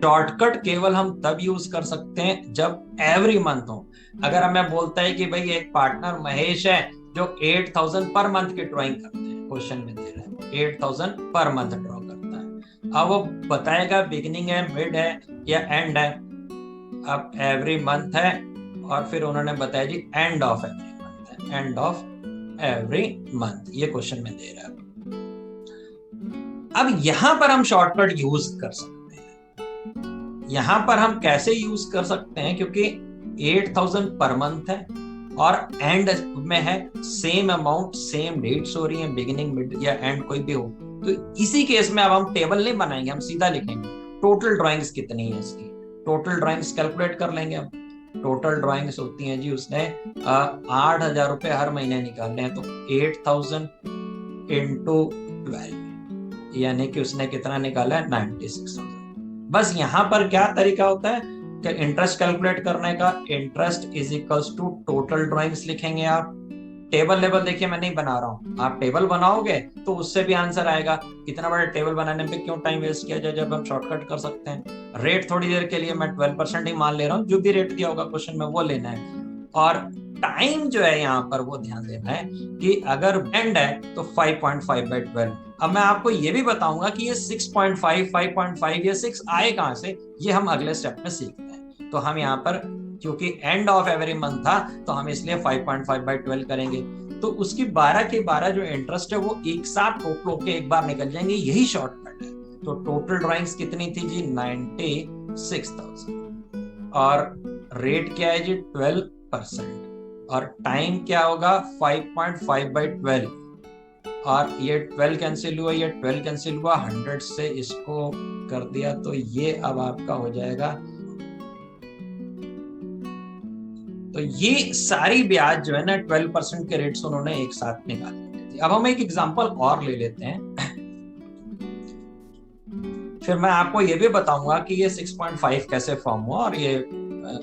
शॉर्टकट केवल हम तब यूज कर सकते हैं जब एवरी मंथ हो। अगर हमें बोलता है कि भाई एक पार्टनर महेश है जो 8,000 पर मंथ की ड्राइंग करते हैं, क्वेश्चन में दे रहा है 8,000 पर मंथ ड्रॉ करता है, अब वो बताएगा बिगिनिंग है, मिड है, या एंड है। अब एवरी मंथ है और फिर उन्होंने बताया जी एंड ऑफ एवरी मंथ है, एंड ऑफ एवरी मंथ, ये क्वेश्चन में दे रहा है। अब यहां पर हम शॉर्टकट यूज कर सकते हैं। यहां पर हम कैसे यूज कर सकते हैं, क्योंकि 8,000 पर मंथ है और एंड में है, सेम अमाउंट सेम डेट्स हो रही है, बिगिनिंग मिड या एंड कोई भी हो, तो इसी केस में अब हम टेबल नहीं बनाएंगे, हम सीधा लिखेंगे टोटल ड्राइंग्स कितनी है इसकी। टोटल ड्राइंग्स कैलकुलेट कर लेंगे हम। टोटल ड्राइंग्स होती हैं जी, उसने 8,000 रुपए हर महीने निकालने हैं, तो 8,000 इंटू 12 यानी कि उसने कितना निकाला है, 96,000। बस यहाँ पर क्या तरीका होता है कि इंटरेस्ट कैलकुलेट करने का, interest is equals to total drawings लिखेंगे आप। टेबल लेवल देखिए मैं नहीं बना रहा हूँ, आप टेबल बनाओगे तो उससे भी आंसर आएगा। इतना बड़ा टेबल बनाने पे क्यों टाइम वेस्ट किया जाए जब हम शॉर्टकट कर सकते हैं। रेट थोड़ी देर के लिए मैं 12% ही मान ले रहा हूँ, जो भी रेट दिया होगा क्वेश्चन में वो लेना है। और टाइम जो है यहाँ पर वो ध्यान देना है कि अगर एंड है तो 5.5/12। अब मैं आपको ये भी बताऊंगा कि ये 6.5, 5.5 या 6 आए कहां से, ये हम अगले स्टेप में सीखते हैं। तो हम यहाँ पर क्योंकि एंड ऑफ एवरी मंथ था तो हम इसलिए 5.5/12 करेंगे, तो उसकी 12 के 12 जो इंटरेस्ट है वो एक साथ टोटल होके एक बार निकल जाएंगे, यही शॉर्टकट है। तो टोटल ड्राइंग्स कितनी थी जी, 96,000, और रेट क्या है जी 12%, और टाइम क्या होगा 5.5/12, और ये 12 कैंसिल हुआ, ये 12 कैंसिल हुआ, 100 से इसको कर दिया तो ये अब आपका हो जाएगा। तो ये सारी ब्याज जो है ना 12% के रेट से उन्होंने एक साथ निकाली। अब हम एक एग्जांपल और ले लेते हैं, फिर मैं आपको ये भी बताऊंगा कि ये 6.5 कैसे फॉर्म हुआ और ये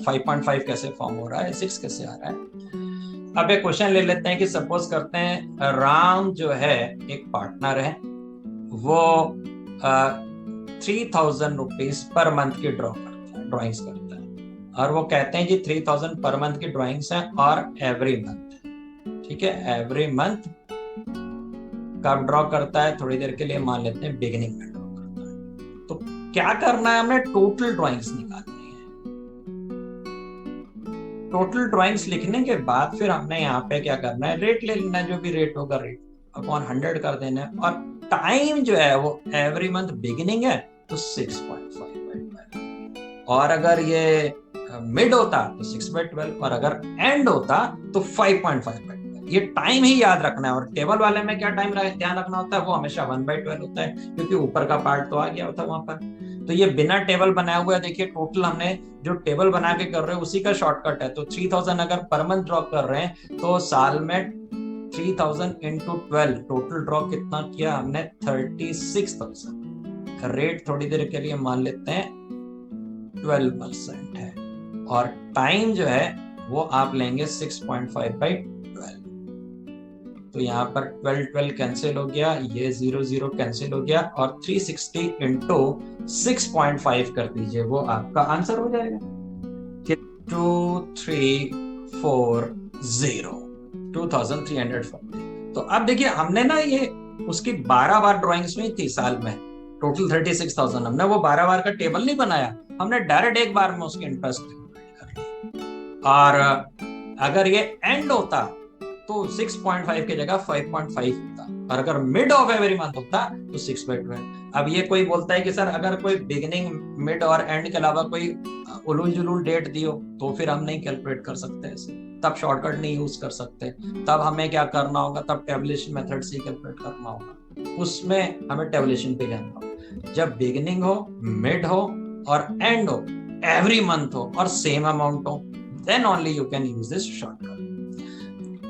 5.5 कैसे फॉर्म हो रहा है, 6 कैसे आ रहा है। अब एक क्वेश्चन ले लेते हैं कि सपोज करते हैं राम जो है एक पार्टनर है, वो 3,000 रुपीज पर मंथ की ड्राइंग्स करता है, और वो कहते हैं जी 3,000 पर मंथ की ड्राइंग्स हैं और एवरी मंथ। ठीक है, एवरी मंथ कब ड्रॉ करता है, थोड़ी देर के लिए मान लेते हैं बिगिनिंग में ड्रॉ करता है। तो क्या करना है, हमें टोटल ड्राइंग्स निकालनी है। टोटल ड्राइंग्स लिखने के बाद फिर हमने यहाँ पे क्या करना है, रेट ले लेना है, जो भी रेट होगा रेट। अपॉन 100 कर देना है, और टाइम जो है वो एवरी मंथ बिगिनिंग है तो 6.5/12, और अगर ये मिड होता तो 6/12, और अगर एंड होता तो 5.5/12। ये टाइम ही याद रखना है, और टेबल वाले में क्या टाइम ध्यान रखना होता है, वो हमेशा 1/12 होता है, क्योंकि ऊपर का पार्ट तो आ गया होता है वहां पर। तो ये बिना टेबल बनाया हुआ है, देखिए टोटल हमने जो टेबल बना के कर रहे हैं उसी का शॉर्टकट है। तो 3000 अगर पर मंथ ड्रॉ कर रहे हैं तो साल में 3000 इंटू 12 टोटल ड्रॉ कितना किया हमने, 36,000। रेट थोड़ी देर के लिए मान लेते हैं 12% है, और टाइम जो है वो आप लेंगे 6.5/12। तो यहाँ पर 12 कैंसिल हो गया, ये 0 कैंसिल हो गया, और 360 इंटू 6.5 कर दीजिए, वो आपका आंसर हो जाएगा 2340। तो अब देखिए हमने ना ये उसकी 12 बार ड्राइंग्स में थी साल में, टोटल 36,000। हमने वो 12 बार का टेबल नहीं बनाया, हमने डायरेक्ट एक बार में उसके इंटरेस्ट कर ली। और अगर ये एंड होता तो 6.5 की जगह 5.5 होता, और अगर मिड ऑफ एवरी मंथ होता तो 6/12। अब ये कोई बोलता है कि सर अगर कोई बिगिनिंग, मिड और एंड के अलावा कोई उलूल जुलूल डेट दी हो तो फिर हम नहीं कैलकुलेट कर सकते ऐसे, तब शॉर्टकट नहीं यूज कर सकते। तब हमें क्या करना होगा, तब टेबुलेशन मेथड से कैलकुलेट करना होगा, उसमें हमें टेबुलेशन पे जाना होगा। जब बिगिनिंग हो, मिड हो और एंड हो, एवरी मंथ हो और सेम अमाउंट हो, then only you can use this shortcut.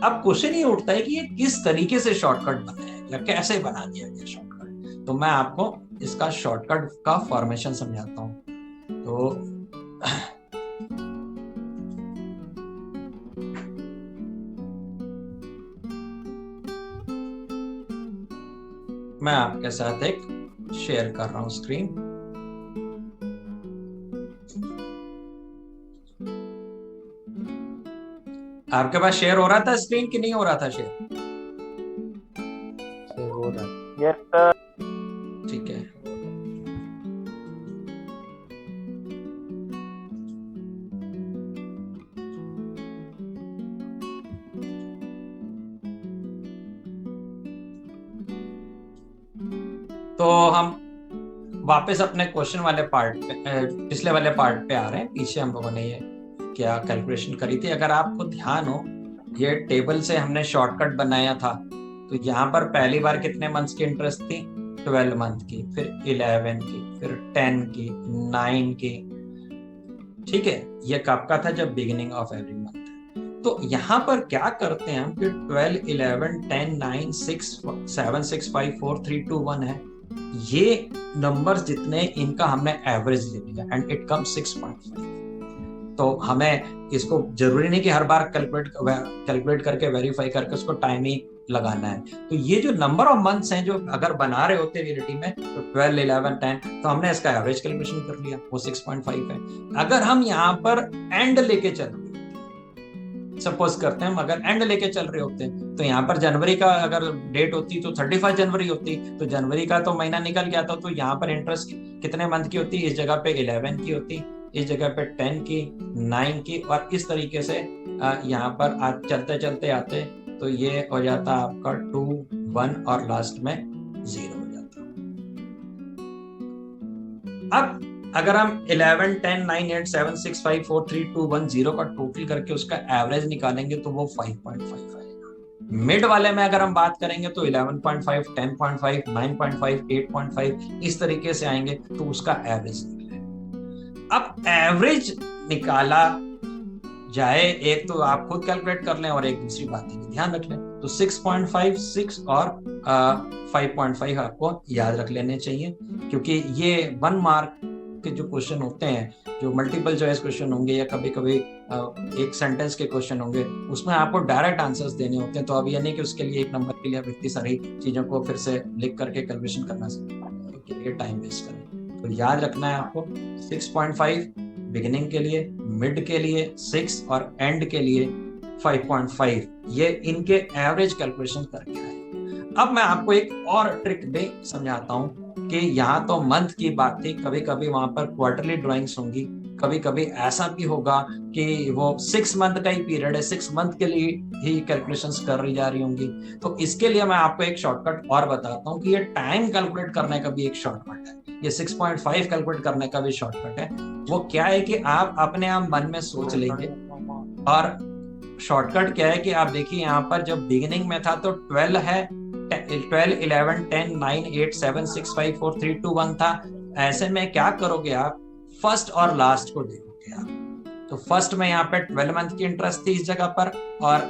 अब क्वेश्चन ये उठता है कि ये किस तरीके से शॉर्टकट बना है या कैसे बना दिया गया शॉर्टकट। तो मैं आपको इसका शॉर्टकट का फॉर्मेशन समझाता हूं। तो मैं आपके साथ एक शेयर कर रहा हूं स्क्रीन। आपके पास शेयर हो रहा था स्क्रीन कि नहीं हो रहा था शेयर? हो रहा है। Yes sir. ठीक है, तो हम वापस अपने क्वेश्चन वाले पार्ट पे, पिछले वाले पार्ट पे आ रहे हैं। पीछे हम लोगों ने ये क्या कैलकुलेशन करी थी, अगर आपको ध्यान हो, ये टेबल से हमने शॉर्टकट बनाया था। तो यहाँ पर पहली बार कितने मंथ्स की इंटरेस्ट थी, 12 मंथ की, फिर 11 की, फिर 10 की, 9 की। ठीक है, ये कब का था, जब बिगिनिंग ऑफ एवरी मंथ। तो यहाँ पर क्या करते हैं हम कि 12, 11, 10, 9, 6, 7, 6, 5, 4, 3, 2, 1 है, ये नंबर्स जितने, इनका हमने एवरेज ले लिया एंड इट कम 6.5। तो हमें इसको जरूरी नहीं कि हर बार कैलकुलेट करके वेरीफाई करके उसको टाइम ही लगाना है। तो ये जो नंबर ऑफ मंथ्स हैं जो अगर बना रहे होते रियलिटी में, तो 12, 11, 10, तो हमने इसका एवरेज कैलकुलेशन कर लिया, वो 6.5 है। अगर हम यहाँ पर एंड लेके चल रहे, सपोज करते हैं हम अगर एंड लेके चल रहे होते हैं, तो यहाँ पर जनवरी का अगर डेट होती तो 31 जनवरी होती, तो जनवरी का तो महीना निकल गया था, तो यहाँ पर इंटरेस्ट कितने मंथ की होती, इस जगह पे 11 की होती, इस जगह पे 10 की, 9 की, और इस तरीके से यहाँ पर चलते चलते आते तो ये हो जाता आपका 2, 1 और लास्ट में 0 हो जाता। अब अगर हम 11, 10, 9, 8, 7, 6, 5, 4, 3, 2, 1, 0 का टोटल करके उसका एवरेज निकालेंगे तो वो 5.5 आएगा। मिड वाले में अगर हम बात करेंगे तो 11.5, 10.5, 9.5, 8.5 इस तरीके से आएंगे, तो उसका एवरेज निकलेगा। अब एवरेज निकाला जाए, एक तो आप खुद कैलकुलेट कर लें और एक दूसरी बात है ध्यान रख लें। तो 6.5, 6 और 5.5 आपको याद रख लेने चाहिए, क्योंकि ये 1 मार्क के जो क्वेश्चन होते हैं, जो मल्टीपल चॉइस क्वेश्चन होंगे या कभी कभी एक सेंटेंस के क्वेश्चन होंगे, उसमें आपको डायरेक्ट आंसर्स देने होते हैं। तो अब ये नहीं कि उसके लिए एक नंबर के लिए आप इतनी सारी चीजों को फिर से लिख करके कैलकुलेशन करना के लिए टाइम वेस्ट करें। तो याद रखना है आपको 6.5 बिगिनिंग के लिए, मिड के लिए 6 और एंड के लिए 5.5, ये इनके एवरेज कैलकुलेशन करके आए। अब मैं आपको एक और ट्रिक भी समझाता हूँ कि यहाँ तो मंथ की बात थी, कभी कभी वहां पर क्वार्टरली ड्राइंग्स होंगी, कभी कभी ऐसा भी होगा कि वो 6 मंथ का ही पीरियड है, 6 मंथ के लिए ही कैलकुलेशंस कर रही जा रही होंगी। तो इसके लिए मैं आपको एक शॉर्टकट और बताता हूँ कि ये टाइम कैलकुलेट करने का भी एक शॉर्टकट है, ये 6.5 कैलकुलेट करने का भी शॉर्टकट है। वो क्या है कि आप अपने आप मन में सोच लेंगे, और शॉर्टकट क्या है कि आप देखिए यहाँ पर जब बिगिनिंग में था तो 12 है, 12, 11, 10, 9, 8, 7, 6, 5, 4, 3, 2, 1 था। ऐसे में क्या करोगे आप, फर्स्ट और लास्ट को देखोगे आप। तो फर्स्ट में यहाँ पे 12 मंथ की इंटरेस्ट थी इस जगह पर, और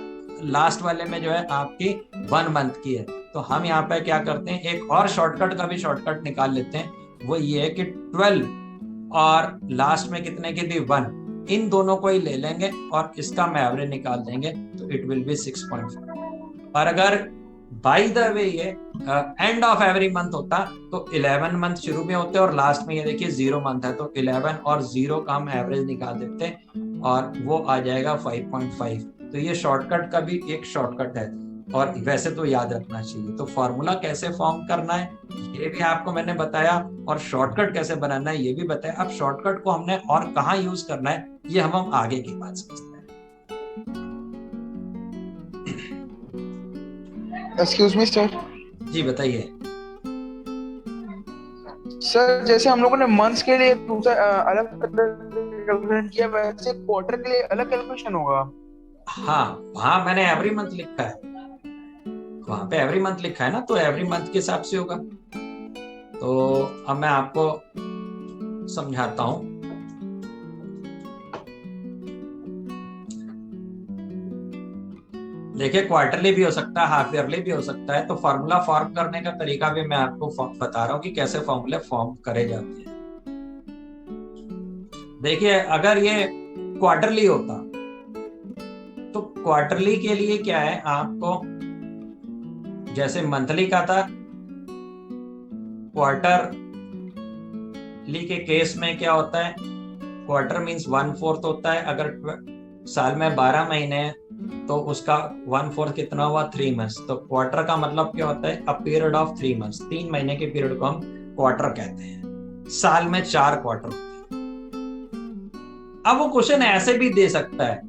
लास्ट वाले में जो है आपकी 1 मंथ की है। तो हम यहाँ पे क्या करते हैं, एक और शॉर्टकट का भी शॉर्टकट निकाल लेते हैं। वो ये है कि 12 और लास्ट में कितने की थी 1, इन दोनों को ही ले लेंगे और इसका हम एवरेज निकाल देंगे, तो इट विल बी 6.5। और अगर बाय द वे ये एंड ऑफ एवरी मंथ होता तो 11 मंथ शुरू में होते और लास्ट में ये देखिए 0 मंथ है, तो 11 और 0 का हम एवरेज निकाल देते और वो आ जाएगा 5.5। तो ये शॉर्टकट का भी एक शॉर्टकट है, और वैसे तो याद रखना चाहिए। तो फॉर्मूला कैसे फॉर्म करना है ये भी आपको मैंने बताया, और शॉर्टकट कैसे बनाना है ये भी बताया। अब शॉर्टकट को हमने और कहाँ यूज करना है ये हम आगे की बात समझते हैं। Excuse me sir. जी बताइए। सर जैसे हम लोगों ने मंथ्स के लिए दूसरा अलग कैलकुलेशन किया, वैसे क्वार्टर के लिए अलग कैलकुलेशन होगा? हाँ, वहां मैंने एवरी मंथ लिखा है, वहां पे एवरी मंथ लिखा है ना, तो एवरी मंथ के हिसाब से होगा। तो अब मैं आपको समझाता हूं। देखिए क्वार्टरली भी हो सकता है, हाफ ईयरली भी हो सकता है। तो फॉर्मूला फॉर्म करने का तरीका भी मैं आपको बता रहा हूं कि कैसे फॉर्मूले फॉर्म करे जाते हैं। देखिए अगर ये क्वार्टरली होता तो क्वार्टरली के लिए क्या है, आपको जैसे मंथली का था, क्वार्टरली के केस में क्या होता है, क्वार्टर मींस 1/4 होता है। अगर साल में 12 महीने हैं तो उसका 1/4 कितना हुआ, 3 मंथ्स। तो क्वार्टर का मतलब क्या होता है, अ पीरियड ऑफ 3 मंथ्स, 3 महीने के पीरियड को हम क्वार्टर कहते हैं। साल में 4 क्वार्टर होते हैं। अब वो क्वेश्चन ऐसे भी दे सकता है,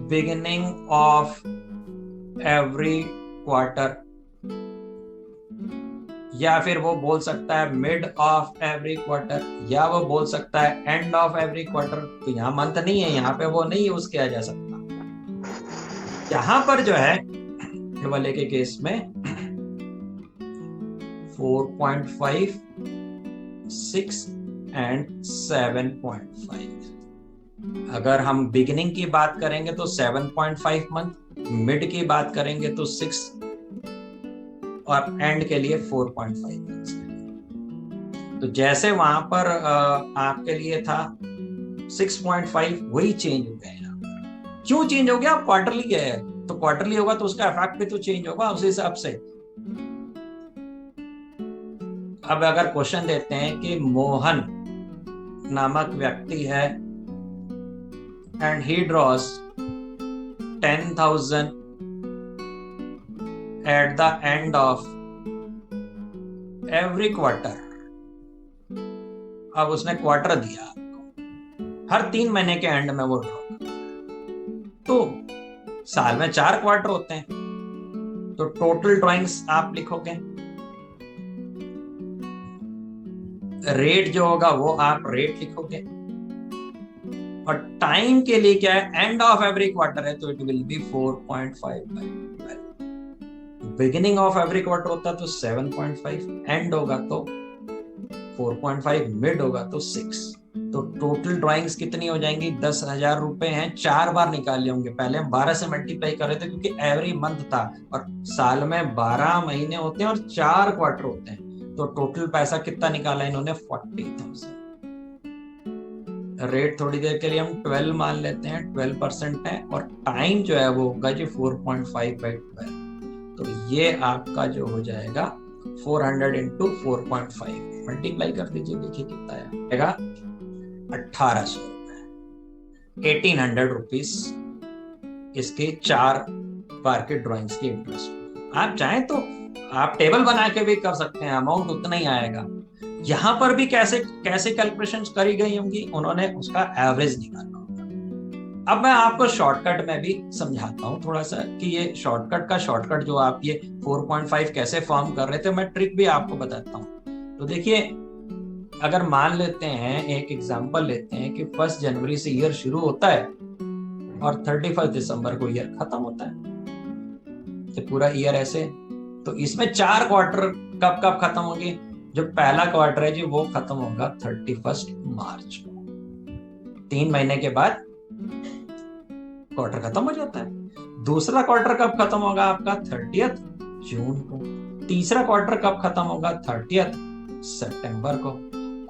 बिगिनिंग ऑफ एवरी क्वार्टर, या फिर वो बोल सकता है मिड ऑफ एवरी क्वार्टर, या वो बोल सकता है एंड ऑफ एवरी क्वार्टर। तो यहाँ मंथ नहीं है, यहाँ पे वो नहीं यूज किया जा सकता। यहाँ पर जो है ये वाले के केस में 4.5, 6 एंड 7.5। अगर हम बिगिनिंग की बात करेंगे तो 7.5 मंथ, मिड की बात करेंगे तो 6, और एंड के लिए 4.5 मंथ। तो जैसे वहां पर आपके लिए था 6.5, वही चेंज हो गया यहाँ पर। क्यों चेंज हो गया, क्वार्टरली है तो क्वार्टरली होगा तो उसका इफेक्ट भी तो चेंज होगा उस हिसाब से। अब अगर क्वेश्चन देते हैं कि मोहन नामक व्यक्ति है and he drawers 10,000 at the end of every quarter। अब उसने क्वार्टर दिया आपको, हर 3 महीने के एंड में वो ड्रॉ। तो साल में 4 क्वार्टर होते हैं, तो टोटल ड्राइंग्स आप लिखोगे, रेट जो होगा वो आप रेट लिखोगे, और टाइम के लिए क्या है, एंड ऑफ एवरी क्वार्टर है तो it will be 4.5/12। Beginning of every quarter होता तो 7.5, एंड होगा तो 4.5, मिड होगा तो 6। तो टोटल ड्राइंग्स कितनी हो जाएंगी, 10,000 रुपए हैं। 4 बार निकाले होंगे, पहले हम 12 से मल्टीप्लाई कर रहे थे क्योंकि एवरी मंथ था, और साल में 12 महीने होते हैं और 4 क्वार्टर होते हैं। तो टोटल पैसा कितना निकाला इन्होंने, 40,000। रेट थोड़ी देर के लिए हम 12 मान लेते हैं, 12% है, और टाइम जो है वो होगा जी 4.5/12। तो ये आपका जो हो जाएगा 400 into 4.5 मल्टीप्लाई कर दीजिए, देखिए कितना आएगा, 1800 रुपए, 1800 रुपीज इसके 4 बार के ड्राइंग्स की इंटरेस्ट। आप चाहें तो आप टेबल बना के भी कर सकते हैं, अमाउंट उतना ही आएगा। यहां पर भी कैसे कैसे कैलकुलेशंस करी गई होंगी, उन्होंने उसका एवरेज निकालना होगा। अब मैं आपको शॉर्टकट में भी समझाता हूं थोड़ा सा कि ये शॉर्टकट जो आप ये 4.5 कैसे फॉर्म कर रहे थे, मैं ट्रिक भी आपको बताता हूं। तो देखिए, अगर मान लेते हैं, एक एग्जांपल लेते हैं कि 1 जनवरी से ईयर शुरू होता है और 31 दिसंबर को ईयर खत्म होता है, तो पूरा ईयर ऐसे, तो इसमें 4 क्वार्टर कब कब खत्म होंगे। जो पहला क्वार्टर है जी वो खत्म होगा 31 मार्च को, 3 महीने के बाद क्वार्टर खत्म हो जाता है। दूसरा क्वार्टर कब खत्म होगा आपका 30 जून को। तीसरा क्वार्टर कब खत्म होगा 30 सितंबर को।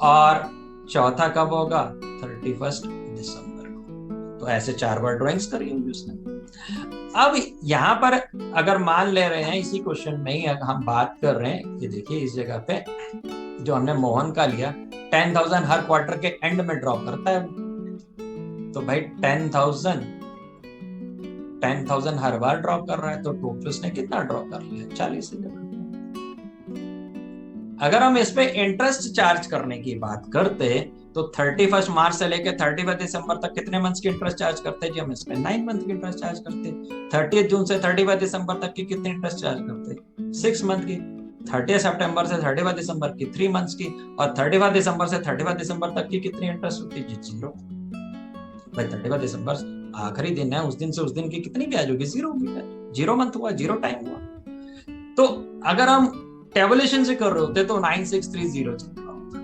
और चौथा कब होगा 31 दिसंबर को। तो ऐसे 4 बार ड्राइंग्स करी होंगी उसने। अब यहाँ पर अगर मान ले रहे हैं, इसी क्वेश्चन में ही हम बात कर रहे हैं, ये देखिए इस जगह पे जो हमने मोहन का लिया, 10,000 हर क्वार्टर के एंड में ड्रॉ करता है। तो भाई 10,000 हर बार ड्रॉ कर रहा है, तो टोटल उसने कितना ड्रॉ कर लिया 40। अगर हम इस पे इंटरेस्ट चार्ज करने की बात करते तो 31 मार्च से लेकर 31 दिसंबर तक कितने मंथ्स की इंटरेस्ट चार्ज करते जी हम इस पे 9 मंथ की इंटरेस्ट चार्ज करते। 30 जून से 31 दिसंबर तक की कितनी इंटरेस्ट चार्ज करते 6 मंथ की। 30 सितंबर से 31 दिसंबर की 3 मंथ्स की। और 31 दिसंबर से 31 दिसंबर तक की कितनी इंटरेस्ट होती है जी 0। भाई 31 दिसंबर आखिरी दिन है, उस दिन से उस दिन की कितनी ब्याज होगी 0 होगी। 0 मंथ हुआ, 0 टाइम हुआ। तो अगर हम टेबुलेशन से कर रहे होते तो 9630 चल रहा होता।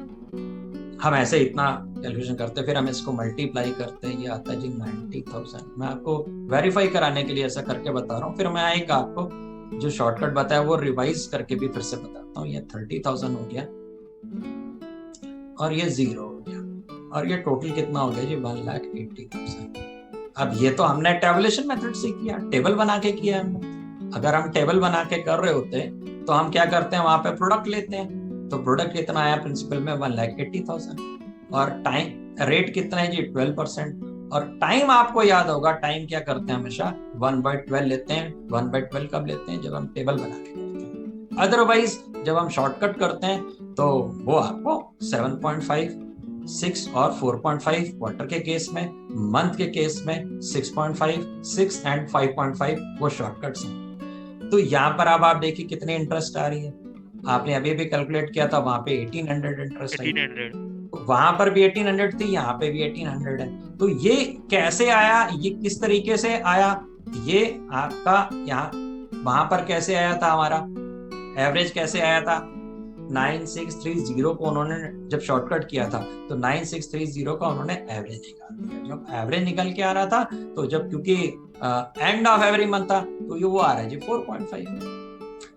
हम ऐसे इतना कैलकुलेशन करते, फिर हम इसको मल्टीप्लाई करते हैं, ये आता है जी 90,000। मैं आपको वेरीफाई कराने के लिए ऐसा करके बता रहा हूँ। फिर मैं एक आपको जो शॉर्टकट बताया वो रिवाइज करके भी फिर से बताता हूँ। ये 30,000 हो गया और ये 0 हो गया और ये टोटल कितना हो गया जी 1,80,000। अब ये तो हमने टेबुलेशन मेथड से किया, टेबल बना के किया हमने। अगर हम टेबल बना के कर रहे होते तो हम क्या करते हैं, वहां पे प्रोडक्ट लेते हैं। तो प्रोडक्ट कितना आया प्रिंसिपल में 1,80,000 और टाइम रेट कितना है जी 12%। और टाइम आपको याद होगा, टाइम क्या करते हैं हमेशा 1/12 लेते हैं। 1/12 कब लेते हैं, जब हम टेबल बना के करते हैं। अदरवाइज जब हम शॉर्टकट करते हैं तो वो आपको 7.5, 6 और 4.5 क्वार्टर के केस में, मंथ के केस में 6.5, 6 एंड 5.5 वो शॉर्टकट्स हैं। तो यहाँ पर अब आप देखिए कितनी इंटरेस्ट आ रही है। आपने अभी भी कैलकुलेट किया था, वहां पे 1800 इंटरेस्ट आई। 1800 वहां पर भी 1800 थी, यहाँ पे भी 1800 है। तो ये कैसे आया, ये किस तरीके से आया, ये आपका यहाँ वहां पर कैसे आया था, हमारा एवरेज कैसे आया था 9630 को उन्होंने जब शॉर्टकट किया था तो 9630 का उन्होंने एवरेज निकाल दिया। जब एवरेज निकल के आ रहा था तो जब क्योंकि एंड ऑफ एवरी मंथ था तो ये वो आ रहा है जी 4.5।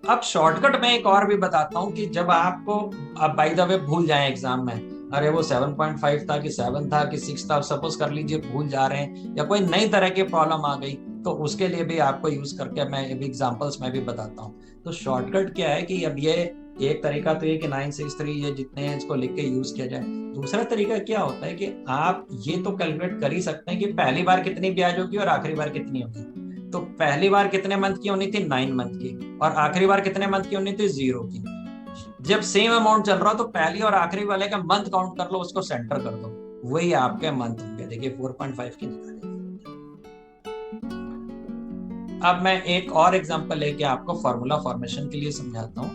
अब शॉर्टकट में एक और भी बताता हूँ कि जब आपको अब बाय द वे भूल जाए एग्जाम में, अरे वो 7.5 था कि 7 था कि 6 था, सपोज कर लीजिए भूल जा रहे हैं या कोई नई तरह की प्रॉब्लम आ गई, तो उसके लिए भी आपको यूज करके मैं अभी एग्जांपल्स में भी बताता हूँ। तो शॉर्टकट क्या है कि अब ये एक तरीका तो ये कि 963 ये जितने हैं इसको लिख के यूज किया जाए। दूसरा तरीका क्या होता है कि आप ये तो कैलकुलेट कर ही सकते हैं कि पहली बार कितनी ब्याज होगी और आखिरी बार कितनी होगी। तो पहली बार कितने मंथ की होनी थी 9 मंथ की, और आखिरी बार कितने मंथ की होनी थी 0 की। जब सेम अमाउंट चल रहा तो पहली और आखिरी वाले का मंथ काउंट कर लो, उसको सेंटर कर दो, वही आपके मंथ होंगे। देखिए 4.5 की निकालेंगे। अब मैं एक और एग्जांपल लेके आपको फॉर्मूला फॉर्मेशन के लिए समझाता हूँ।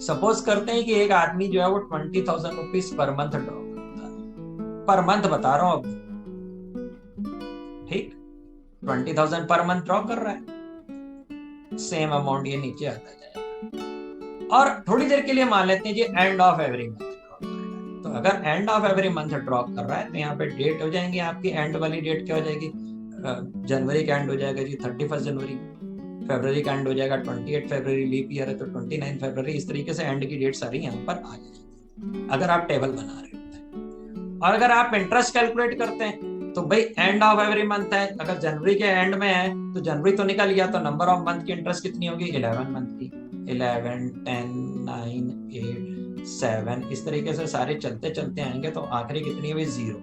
सपोज करते हैं कि एक आदमी जो है वो 20,000 रुपीज पर मंथ ड्रॉ करता है, पर मंथ बता रहा हूं अब, ठीक 20,000 पर मंथ ड्रॉ कर रहा है, सेम अमाउंट ये नीचे आता जाएगा। और थोड़ी देर के लिए मान लेते हैं जी end of every month draw कर रहा है। तो अगर end of every month draw कर रहा है तो यहाँ पे डेट हो जाएंगी आपकी, एंड वाली डेट क्या हो जाएगी, जनवरी का एंड हो जाएगा जी 31 जनवरी, फरवरी का एंड हो जाएगा 28 फरवरी, लीप ईयर है तो 29 फरवरी। इस तरीके से एंड की डेट सारी यहाँ पर आ जाएगी अगर आप टेबल बना रहे होते हैं। और अगर आप इंटरेस्ट कैलकुलेट करते हैं तो भाई एंड ऑफ एवरी मंथ है, अगर जनवरी के एंड में है तो जनवरी तो निकल गया, तो नंबर ऑफ मंथ की इंटरेस्ट कितनी होगी 11 मंथ की। 11, 10, 9, 8, 7 इस तरीके से सारे चलते चलते आएंगे तो आखिरी कितनी है 0।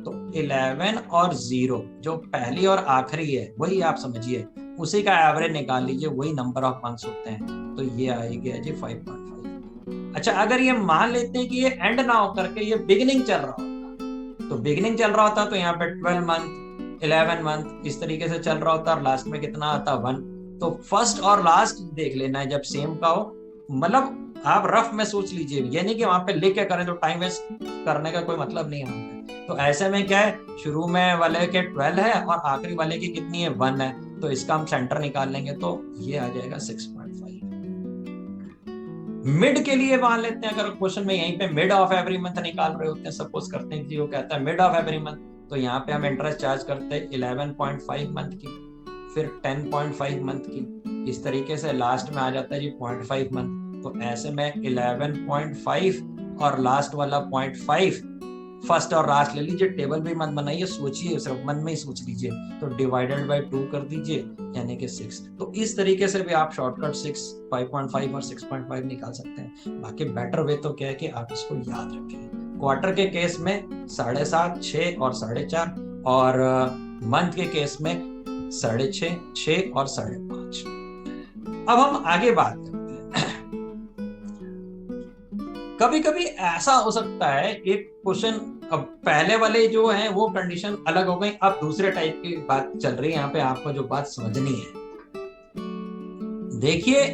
तो 11 और 0 जो पहली और आखिरी है वही आप समझिए, उसी का एवरेज निकाल लीजिए, वही नंबर ऑफ मंथ्स होते हैं। तो ये आएगा जी 5.5। अच्छा, अगर ये मान लेते हैं कि ये एंड ना हो करके ये बिगिनिंग चल रहा होता, तो बिगिनिंग चल रहा होता तो यहाँ पे 12 मंथ 11 मंथ इस तरीके से चल रहा होता और लास्ट में कितना आता 1। तो फर्स्ट और लास्ट देख लेना है जब सेम का हो, मतलब आप रफ में सोच लीजिए, ये नहीं कि वहां पे लिख के करें तो टाइम वेस्ट करने का कोई मतलब नहीं है। तो ऐसे में क्या है, शुरू में वाले के 12 है और आखिरी वाले की कितनी है 1 है, तो इसका हम सेंटर निकाल लेंगे तो ये आ जाएगा 6.5। मिड के लिए मान लेते हैं, अगर क्वेश्चन में यहीं पे मिड ऑफ एवरी मंथ निकाल रहे होते हैं, सपोज करते हैं कि वो कहता है मिड ऑफ एवरी मंथ, तो यहाँ पे हम इंटरेस्ट चार्ज करते हैं 11.5 मंथ की, फिर 10.5 मंथ की, इस तरीके से लास्ट में आ जाता है जी 0.5 मंथ। तो ऐसे में 11.5 और लास्ट वाला 0.5, फर्स्ट और लास्ट ले लीजिए, टेबल भी मत बनाइए, सोचिए, सिर्फ मन में ही सोच लीजिए, तो डिवाइडेड बाय 2 कर दीजिए यानी कि 6। तो इस तरीके से भी आप शॉर्टकट 6, 5.5 और 6.5 निकाल सकते हैं। बाकी बेटर वे तो क्या है कि आप इसको याद रखें। क्वार्टर के केस में 7.5, 6 और 4.5, और मंथ के केस में 6.5, 6 और 5.5। अब हम आगे बात करते हैं। कभी कभी ऐसा हो सकता है एक क्वेश्चन, अब पहले वाले जो है वो कंडीशन अलग हो गई, अब दूसरे टाइप की बात चल रही है, यहाँ पे आपको जो बात समझनी है। देखिए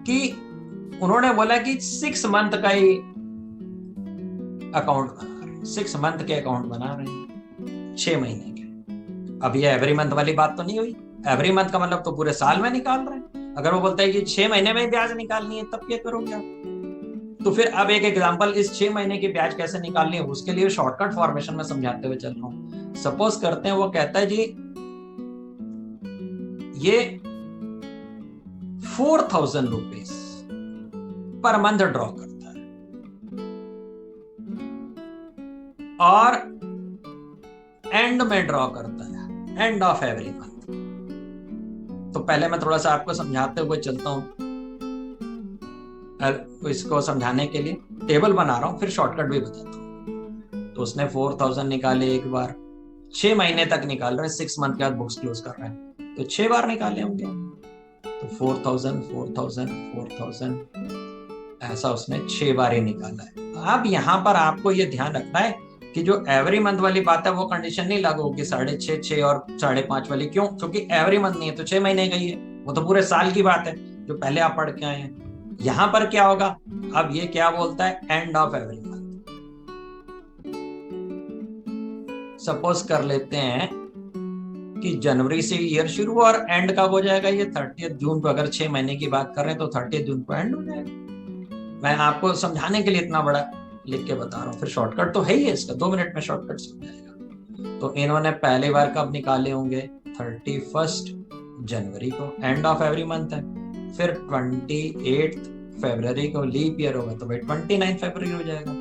कि उन्होंने बोला कि 6 मंथ का ही अकाउंट बना रहे हैं, 6 मंथ के अकाउंट बना रहे हैं, 6 महीने के। अब ये एवरी मंथ वाली बात तो नहीं हुई, एवरी मंथ का मतलब तो पूरे साल में निकाल रहे हैं। अगर वो बोलता है कि 6 महीने में ब्याज निकालनी है, तब क्या करोगे आप? तो फिर अब एक एग्जांपल, इस 6 महीने की ब्याज कैसे निकालनी है उसके लिए शॉर्टकट फॉर्मेशन में समझाते हुए चल रहा हूं। सपोज करते हैं वो कहता है जी ये 4,000 रुपीज पर मंथ ड्रॉ करता है और एंड में ड्रॉ करता है, एंड ऑफ एवरी मंथ। तो पहले मैं थोड़ा सा आपको समझाते हुए चलता हूं, इसको समझाने के लिए टेबल बना रहा हूं, फिर शॉर्टकट भी बताता हूं। तो उसने 4,000 निकाले एक बार, 6 महीने तक निकाल रहे हैं, 6 मंथ के बाद बुक्स क्लोज कर रहे हैं, तो 6 बार निकाले होंगे। तो 4,000 4,000 4,000 ऐसा उसने 6 बार ही निकाला है। अब यहाँ पर आपको ये ध्यान रखना है कि जो एवरी मंथ वाली बात है वो कंडीशन नहीं लागू होगी 6.5, 6 और 5.5 वाली। क्यों? क्योंकि एवरी मंथ नहीं है तो 6 महीने का ही है, वो तो पूरे साल की बात है जो पहले आप पढ़ के आए हैं। यहां पर क्या होगा, अब ये क्या बोलता है, and of every month. Suppose कर लेते हैं कि जनवरी से ईयर शुरू और एंड कब हो जाएगा, ये 30 जून को। अगर 6 महीने की बात कर रहे हैं तो 30 जून को एंड हो जाएगा। मैं आपको समझाने के लिए इतना बड़ा लिख के बता रहा हूं, फिर शॉर्टकट तो है ही है इसका, 2 मिनट में शॉर्टकट समझ जाएगा। तो इन्होंने पहली बार कब निकाले होंगे, 31 जनवरी को, एंड ऑफ एवरी मंथ है। फिर 28 फरवरी को लीप ईयर होगा तो भाई 29 फरवरी हो जाएगा।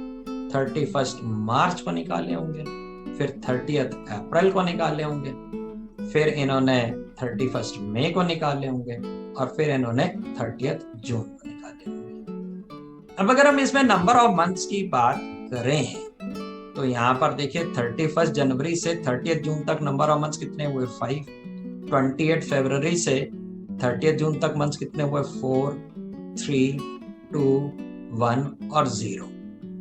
31 मार्च को निकाले होंगे, फिर 30 अप्रैल को निकाले होंगे, फिर इन्होंने 31 मई को निकाले होंगे और फिर इन्होंने 30 जून को निकाले होंगे। अब अगर हम इसमें नंबर ऑफ मंथ्स की बात करें तो यहाँ पर देखिए 31 जनवरी से 30 जून तक नंबर ऑफ मंथ्स कितने हुए, 5। 28 फरवरी से 30 जून तक मंथ्स कितने हुए, 4, 3, 2, 1 और 0।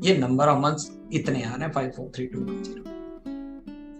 ये नंबर ऑफ मंथ्स इतने आ रहे हैं, 5, 4, 3, 2, 1, 0।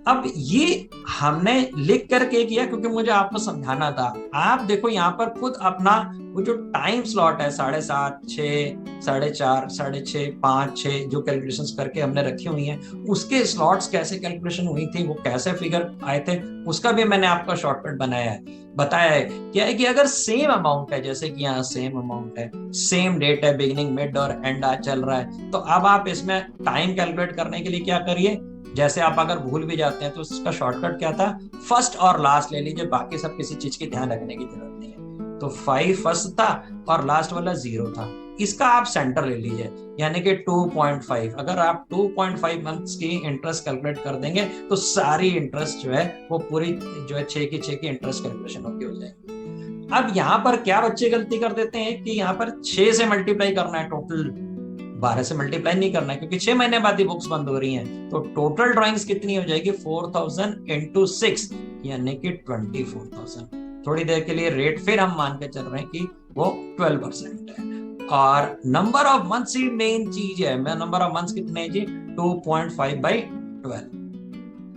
अब ये हमने लिख करके किया क्योंकि मुझे आपको समझाना था। आप देखो यहाँ पर खुद अपना वो जो टाइम स्लॉट है 7:30, 6, 4:30, 6:30, 5, 6 जो कैलकुलेशंस करके हमने रखी हुई हैं, उसके स्लॉट्स कैसे कैलकुलेशन हुई थी, वो कैसे फिगर आए थे, उसका भी मैंने आपका शॉर्टकट बनाया है, बताया है। क्या है कि अगर सेम अमाउंट है, जैसे कि यहाँ सेम अमाउंट है, सेम डेट है, बिगिनिंग मिड और एंड चल रहा है, तो अब आप इसमें टाइम कैलकुलेट करने के लिए क्या करिए, जैसे आप अगर भूल भी जाते हैं तो इसका शॉर्टकट क्या था, फर्स्ट और लास्ट ले लीजिए, बाकी सब किसी चीज की ध्यान रखने की जरूरत नहीं है। तो 5 फर्स्ट था और लास्ट वाला 0 था, इसका आप सेंटर ले लीजिए यानी कि 2.5। अगर आप 2.5 मंथ्स की इंटरेस्ट कैलकुलेट कर देंगे तो सारी इंटरेस्ट जो है वो पूरी जो है 6 की इंटरेस्ट कैलकुलेशन होगी हो जाएगी। अब यहाँ पर क्या बच्चे गलती कर देते हैं कि यहाँ पर 6 से मल्टीप्लाई करना है, टोटल 12 से मल्टीप्लाई नहीं करना है क्योंकि 6 महीने बाद ही बुक्स बंद हो रही हैं। तो टोटल ड्राइंग्स कितनी हो जाएगी, 4000 into 6 यानी कि 24,000। थोड़ी देर के लिए रेट फिर हम मान के चल रहे हैं कि वो 12% है। और number of months he main चीज है। मैं नंबर ऑफ मंथ्स कितने हैं जी, 2.5/12,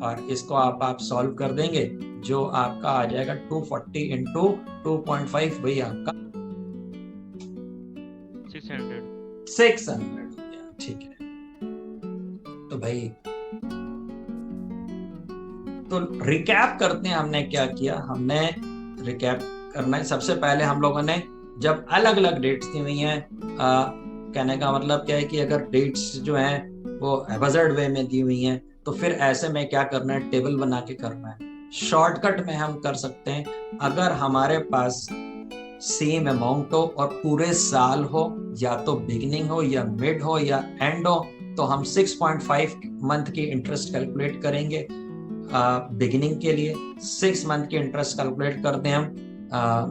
और इसको आप सॉल्व कर देंगे, जो आपका आ जाएगा 240 इंटू 2.5, वही आपका 600 हो गया। ठीक है, तो भाई तो रिकैप करते हैं हमने क्या किया। हमने रिकैप करना है, सबसे पहले हम लोगों ने जब अलग अलग डेट्स दी हुई हैं, कहने का मतलब क्या है कि अगर डेट्स जो हैं वो हैज़ार्ड वे में दी हुई हैं, तो फिर ऐसे में क्या करना है, टेबल बना के करना है। शॉर्टकट में हम कर सकते हैं, अगर हमारे पास सेम अमाउंट हो और पूरे साल हो, या तो बिगिनिंग हो या मिड हो या एंड हो, तो हम 6.5 मंथ की इंटरेस्ट कैलकुलेट करेंगे बिगिनिंग के लिए, 6 मंथ की इंटरेस्ट कैलकुलेट करते हैं हम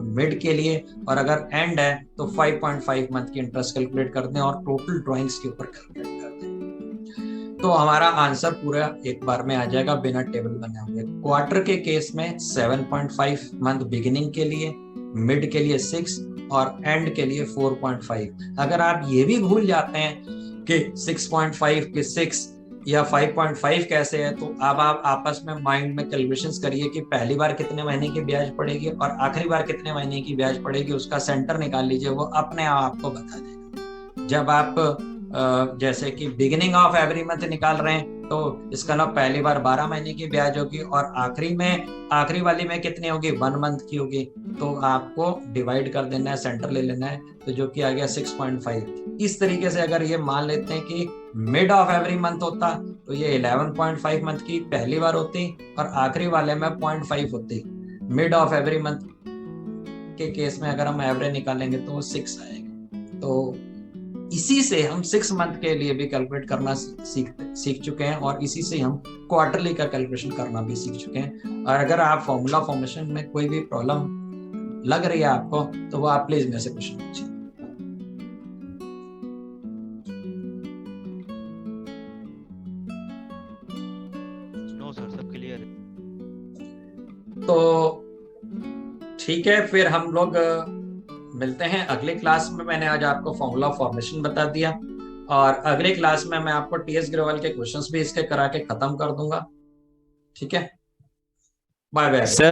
मिड के लिए, और अगर एंड है तो 5.5 मंथ की इंटरेस्ट कैलकुलेट करते हैं और टोटल ड्राइंग्स के ऊपर कैलकुलेट करते हैं। तो हमारा आंसर पूरा एक बार में आ जाएगा बिना टेबल बने हुए। क्वार्टर के केस में 7.5 मंथ बिगिनिंग के लिए, मिड के लिए 6 और एंड के लिए 4.5। अगर आप ये भी भूल जाते हैं कि 6.5 के 6 या 5.5 कैसे है, तो अब आप आपस में माइंड में कैलकुलेशंस करिए कि पहली बार कितने महीने की ब्याज पड़ेगी और आखिरी बार कितने महीने की ब्याज पड़ेगी, उसका सेंटर निकाल लीजिए, वो अपने आप आपको बता देगा। जब आप जैसे कि बिगिनिंग ऑफ एवरी मंथ निकाल रहे हैं, तो इसका ना पहली बार 12 महीने की ब्याज होगी और आखिरी वाली में कितनी होगी, 1 मंथ की होगी। तो आपको डिवाइड कर देना है, सेंटर ले लेना है, तो जो कि आ गया 6.5। इस तरीके से अगर ये मान लेते हैं कि मिड ऑफ एवरी मंथ होता, तो ये 11.5 मंथ की पहली बार होती और आखिरी वाले में 0.5 होती। मिड ऑफ एवरी मंथ के केस में अगर हम एवरेज निकालेंगे तो 6 आएगा। तो इसी से हम 6 मंथ के लिए भी कैलकुलेट करना सीख चुके हैं, और इसी से हम क्वार्टरली का कैलकुलेशन करना भी सीख चुके हैं। और अगर आप फॉर्मूला फॉर्मेशन में कोई भी प्रॉब्लम लग रही है आपको, तो वो आप प्लीज मेरे से क्वेश्चन पूछिए। नो सर, सब क्लियर है। तो ठीक है, फिर हम लोग मिलते हैं अगले क्लास में। मैंने आज आपको फॉर्मूला फॉर्मेशन बता दिया, और अगले क्लास में मैं आपको टीएस ग्रेवाल के क्वेश्चंस भी इसके करा के खत्म कर दूंगा। ठीक है, बाय बाय।